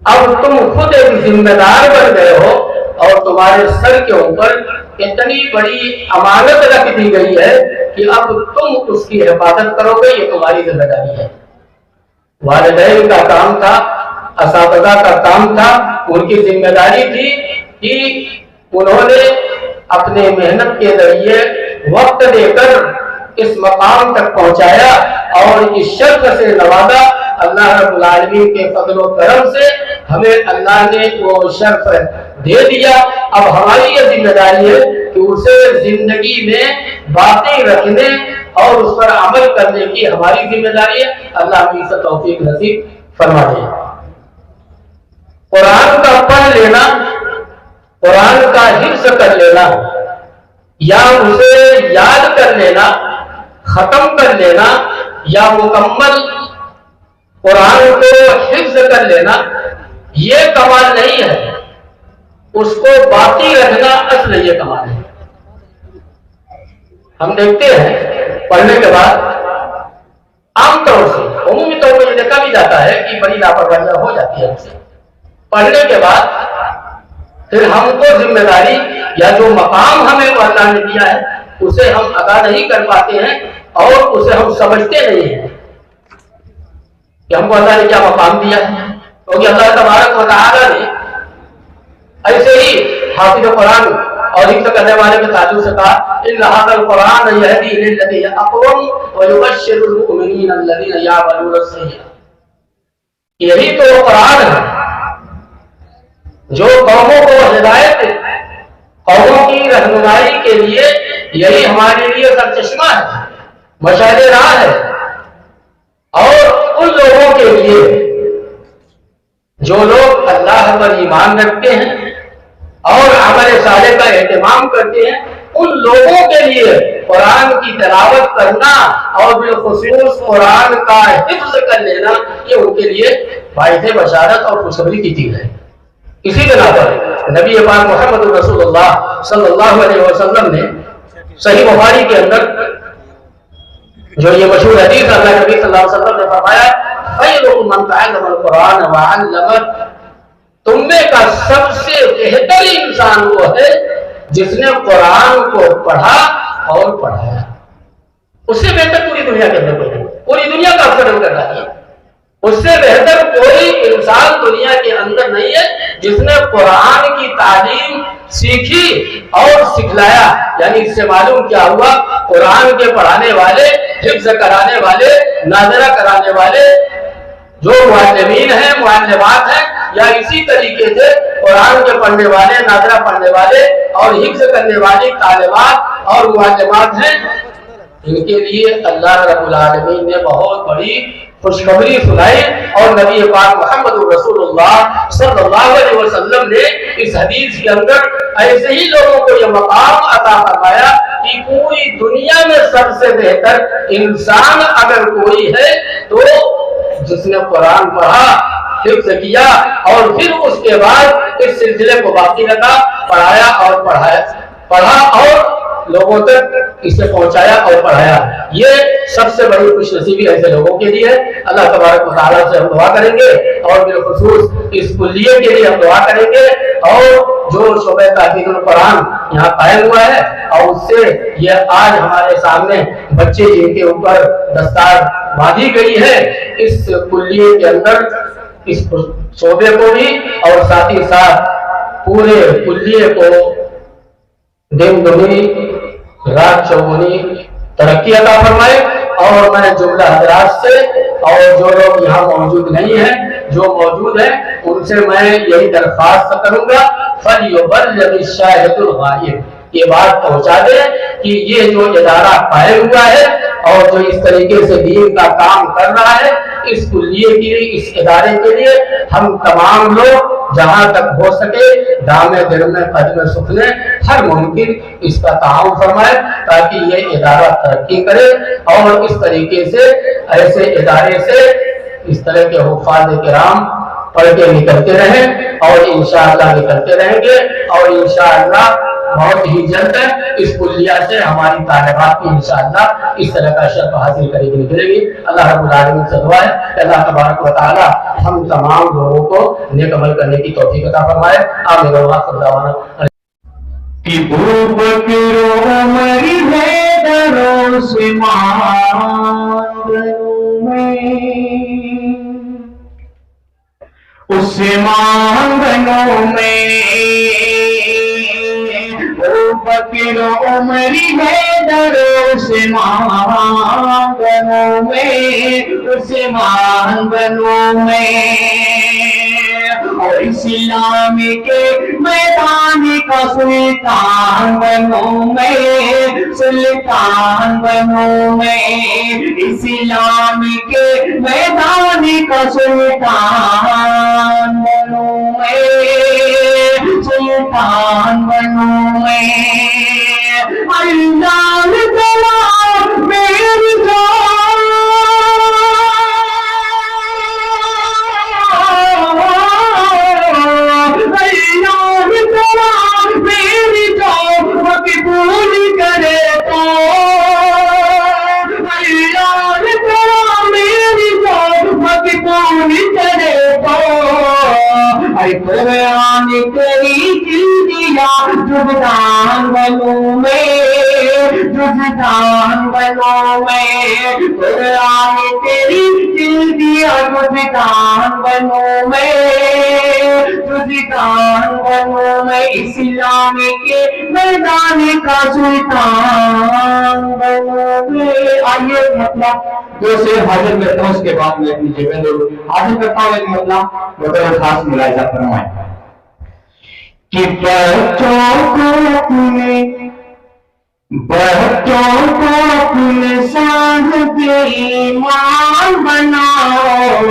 अब तुम खुद एक जिम्मेदार बन गए हो और तुम्हारे सर के ऊपर इतनी बड़ी अमानत रख दी गई है कि अब तुम उसकी हिफाजत करोगे, ये तुम्हारी जिम्मेदारी है। वालिदैन का काम था, असातिज़ा का काम था, उनकी जिम्मेदारी थी कि उन्होंने अपने मेहनत के जरिए वक्त देकर इस मकाम तक पहुंचाया और इस शर्फ से नवाजा। अल्लाह रब्बुल आलमीन के फज़ल व करम से हमें अल्लाह ने वो शर्फ दे दिया। अब हमारी ये जिम्मेदारी है कि उसे जिंदगी में बाकी रखने और उस पर अमल करने की हमारी जिम्मेदारी है। अल्लाह हमें इसे तौफीक नसीब फरमा दे। कुरान का पढ़ लेना, कुरान का हिफ्ज़ कर लेना या उसे याद कर लेना, खत्म कर लेना या मुकम्मल कुरान को हिफ्ज़ कर लेना, ये कमाल नहीं है, उसको बाकी रखना असल ये कमाल है। हम देखते हैं पढ़ने के बाद आमतौर से, उमूमी तौर पर देखा भी जाता है कि बड़ी लापरवाहियां हो जाती है हमसे। पढ़ने के बाद फिर हमको जिम्मेदारी या जो मकाम हमें अल्लाह ने दिया है उसे हम अदा नहीं कर पाते हैं और उसे हम समझते नहीं हैं कि हमको अल्लाह ने क्या मकाम दिया है। क्योंकि अल्लाह तबारक व तआला ने ऐसे ही हाफिज़ कुरान और हिफ्ज़ करने वाले के ताल्लुक से कहा, इन हाज़ल कुरान यहदी लिल्लती हिय अक़वम व युबश्शिरुल मुमिनीना अल्लज़ीना यअमलूना अस्सय्यिआत। यही तो कुरान है जो कौमों को हिदायत, कौमों की रहनुमाई के लिए, यही हमारे लिए सरचश्मा है, मशाले राह है। और उन लोगों के लिए जो लोग अल्लाह पर ईमान रखते हैं और अमल साले का एहतमाम करते हैं, उन लोगों के लिए कुरान की तिलावत करना और बिलखुसूस कुरान का हिफ्ज़ कर लेना, ये उनके लिए बाइसे बशारत और खुशखबरी की चीज है। इसी बिना पर नबी पाक मोहम्मद रसूलुल्लाह सल्लल्लाहु अलैहि वसल्लम ने सही बुखारी के अंदर जो ये मशहूर हदीस अल्लाह नबी सल्लल्लाहु अलैहि वसल्लम ने फरमाया, खैरुकुम मन तअल्लमल कुरान व अल्लमह, तुम में का सबसे बेहतर इंसान वो है जिसने कुरान को पढ़ा और पढ़ाया। उससे बेहतर पूरी दुनिया के अंदर कोई नहीं, पूरी दुनिया का अफसर कर रहा है। उससे बेहतर कोई इंसान दुनिया के अंदर नहीं है जिसने कुरान की तालीम सीखी और सिखलाया। यानी इससे मालूम क्या हुआ, कुरान के पढ़ाने वाले, हिफ्ज़ कराने वाले, नाज़रा कराने वाले जो मुअल्लिमीन हैं, मुअल्लिमात हैं, या इसी तरीके से कुरान के पढ़ने वाले, नाज़रा पढ़ने वाले और हिफ्ज़ करने वाली तालिबात और मुअल्लिमात हैं, इनके लिए अल्लाह रब्बुल आलमीन ने बहुत बड़ी खुशखबरी सुनाई। और नबी पाक मोहम्मद रसूलुल्लाह सल्लल्लाहु अलैहि वसल्लम ने इस हदीस के अंदर ऐसे ही लोगों को यह मकाम अता फरमाया कि पूरी दुनिया में सबसे बेहतर इंसान अगर कोई है तो जिसने कुरान पढ़ा, हिफ्ज़ किया और फिर उसके बाद इस सिलसिले को बाकी रखा, पढ़ाया और पढ़ा और लोगों तक इसे पहुंचाया और पढ़ाया। ये सबसे बड़ी खुशनसीबी ऐसे लोगों के लिए। अल्लाह तबारक व तआला से हम दुआ करेंगे और बिलखुसूस इस कुल्लिये के लिए हम दुआ करेंगे, और जो शोबे तहकीकुल कुरान यहाँ कायम हुआ है और उससे ये आज हमारे सामने बच्चे जिनके ऊपर दस्तार बांधी गई है, इस कुल्लिये के अंदर इस शोबे को भी और साथ ही साथ पूरे कुल्लिये को दिन दुनी रात चौगुनी तरक्की अता फरमाए। और मैं जुमला हजरात से और जो लोग यहाँ मौजूद नहीं है, जो मौजूद है, उनसे मैं यही दरख्वास्त करूंगा, फलयुबल्लिग शाहिदुल गायब, ये बात पहुंचा दे कि ये जो इदारा कायम हुआ है और जो इस तरीके से दीन का काम कर रहा है, इस कुल्लिये के लिए, इस इदारे के लिए हम तमाम लोग जहां तक हो सके दामे दिरमे कदमे सुखने हर मुमकिन इसका ताउन फरमाए, ताकि ये इदारा तरक्की करे और इस तरीके से ऐसे इदारे से इस तरह के हुफ़ाज़ किराम पढ़ के निकलते रहें और इंशाअल्लाह निकलते रहेंगे। और इंशाअल्लाह बहुत ही जल्द इस कुल्लिया से हमारी तालिबात की इंशाअल्लाह इस तरह का शर्फ हासिल करेगी, निकलेगी। अल्लाह रब्बुल आलमीन से दुआ है कि अल्लाह तबारक व तआला हम तमाम लोगों को नेक अमल करने की तौफीक अता फरमाए। आमीन व आखिर दावाना कि बूबकरो मरी है दरों से मांगनों में, उस मांगनों में बूबकरो मरी है दरों से मांगनों में, उस मांगनों में और इस्लाम के मैदान का सुल्तान बनो में, सुल्तान बनो में, इस्लाम के मैदान का सुल्तान बनो में, सुल्तान बनो में। अल्लाह तआला मेरी कुरान तेरी दिया जुबान बनूं मैं, जुबान बनूं मैं, कुरान तेरी दिल दिया जुबान बनूं मैं, जुबान बनूं मैं, इस्लाम के मैदान का सुल्तान बनूं मैं। आइए मतलब दो से हाजिर करता हूँ, उसके बाद मैं अपनी जगह हाजिर करता हूँ। एक मतलब बतौर खास मुलाहिजा फरमाए कि बच्चों को अपने साथ ईमान बनाओ,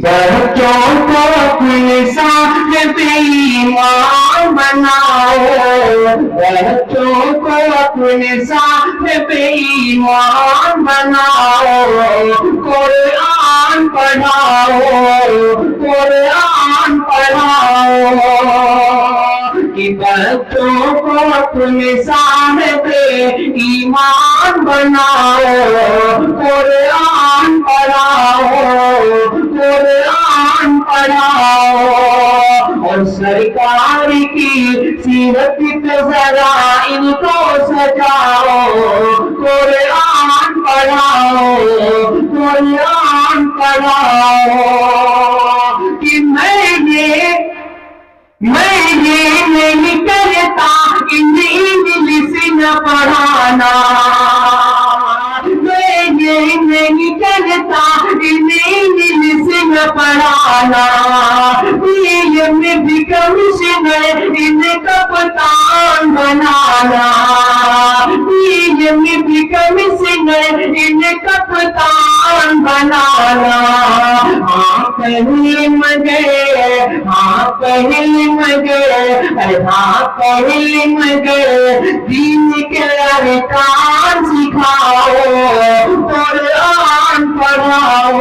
बच्चों को अपने साथ ईमान बनाओ, बच्चों को अपने साथ ईमान बनाओ, कुरान पढ़ाओ, कुरान पढ़ाओ, कि बच्चों को अपने साथ ईमान बनाओ, कुरान पढ़ाओ, कुरान पढ़ाओ, और सरकार की सीरत पे जरा इनको सजाओ, कुरान पढ़ाओ, कुरान पढ़ाओ, कि मैं ये नहीं करता इंग्लिश न पढ़ाना, मैं ये नहीं करता इंग्लिश न पढ़ाना, ये में भी कमिश्नर इनका कप्तान बनाना, ये में भी कमिश्नर इनका कप्तान बनाना। हाँ पहले मगर, हाँ पहले मगर, हाँ पहले मगर दीन के अरकान सिखाओ, कुरान पढ़ाओ,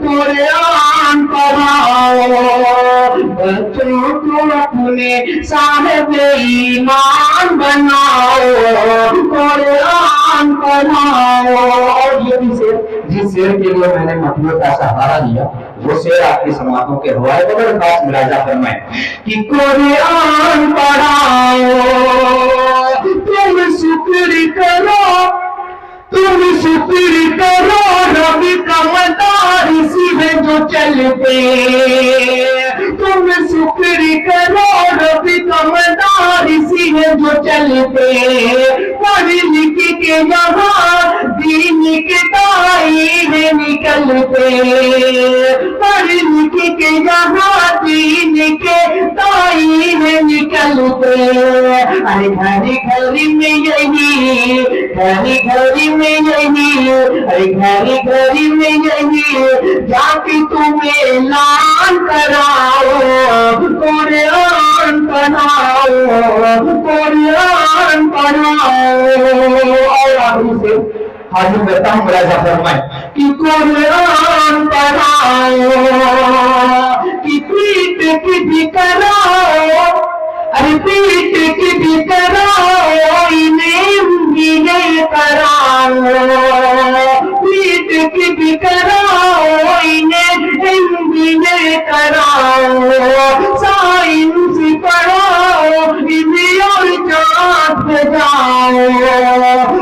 कुरान पढ़ाओ, बच्चों को उन्हें साहिब ईमान बनाओ, कुरान पढ़ाओ। और ये भी शेर, जिस शेर के लिए मैंने मखलूक का सहारा लिया, वो शेर आपकी समातों के हवाले को बड़े खास मुलाजा फरमाए कि कुरान पढ़ाओ, तुम शुक्र करो, तुम शुक्र करो रब का मदारिस है जो चलते, तुम शुक्र करो रब का मदारिस है जो चलते, पढ़ लिख के यहाँ दीन के दायरे निकलते, पढ़ लिख के यहाँ दीन के दायरे निकलते। अरे घर घर में यही, घर घर में यही, अरे घर घर में यही जाके तुम्हें ऐलान कराओ, कुरान पढ़ाओ, कुरान पढ़ाओ। और आखिरी से हाजिर करता हूँ मुलाजा फरमाए कि कुरान पढ़ाओ, कि पीठ की भी कराओ, अरे पीठ की भी कराओ, इन्हें ये कराओ, पीठ की भी कराओ, इन्हें ये कराओ, साइंस पढ़ाओ, इन्हें और चाँद पे जाओ,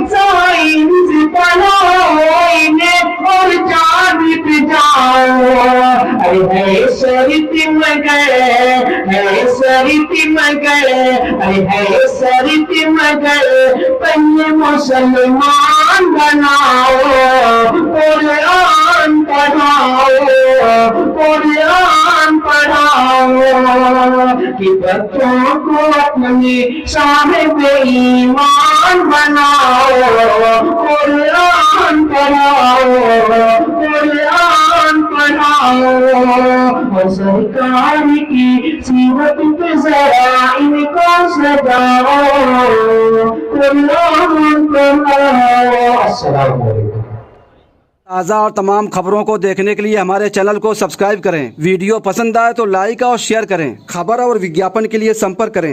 साइंस पढ़ाओ, इन्हें और चाँद पे जाओ। अरे है शरीफ मगर, है शरीफ मगर, अरे है शरीफ मगर, पन्ने मुसलमान बनाओ, कुरान पढ़ाओ, कुरान पढ़ाओ, कि बच्चों को अपने साहिब ईमान बनाओ, कुरान पढ़ाओ, कुरान पढ़ाओ। और सरकार की सीरत पे जरा इनको सजाओ, कुरान पढ़ाओ। अस्सलाम वालेकुम। ताज़ा और तमाम खबरों को देखने के लिए हमारे चैनल को सब्सक्राइब करें। वीडियो पसंद आए तो लाइक और शेयर करें। खबर और विज्ञापन के लिए संपर्क करें।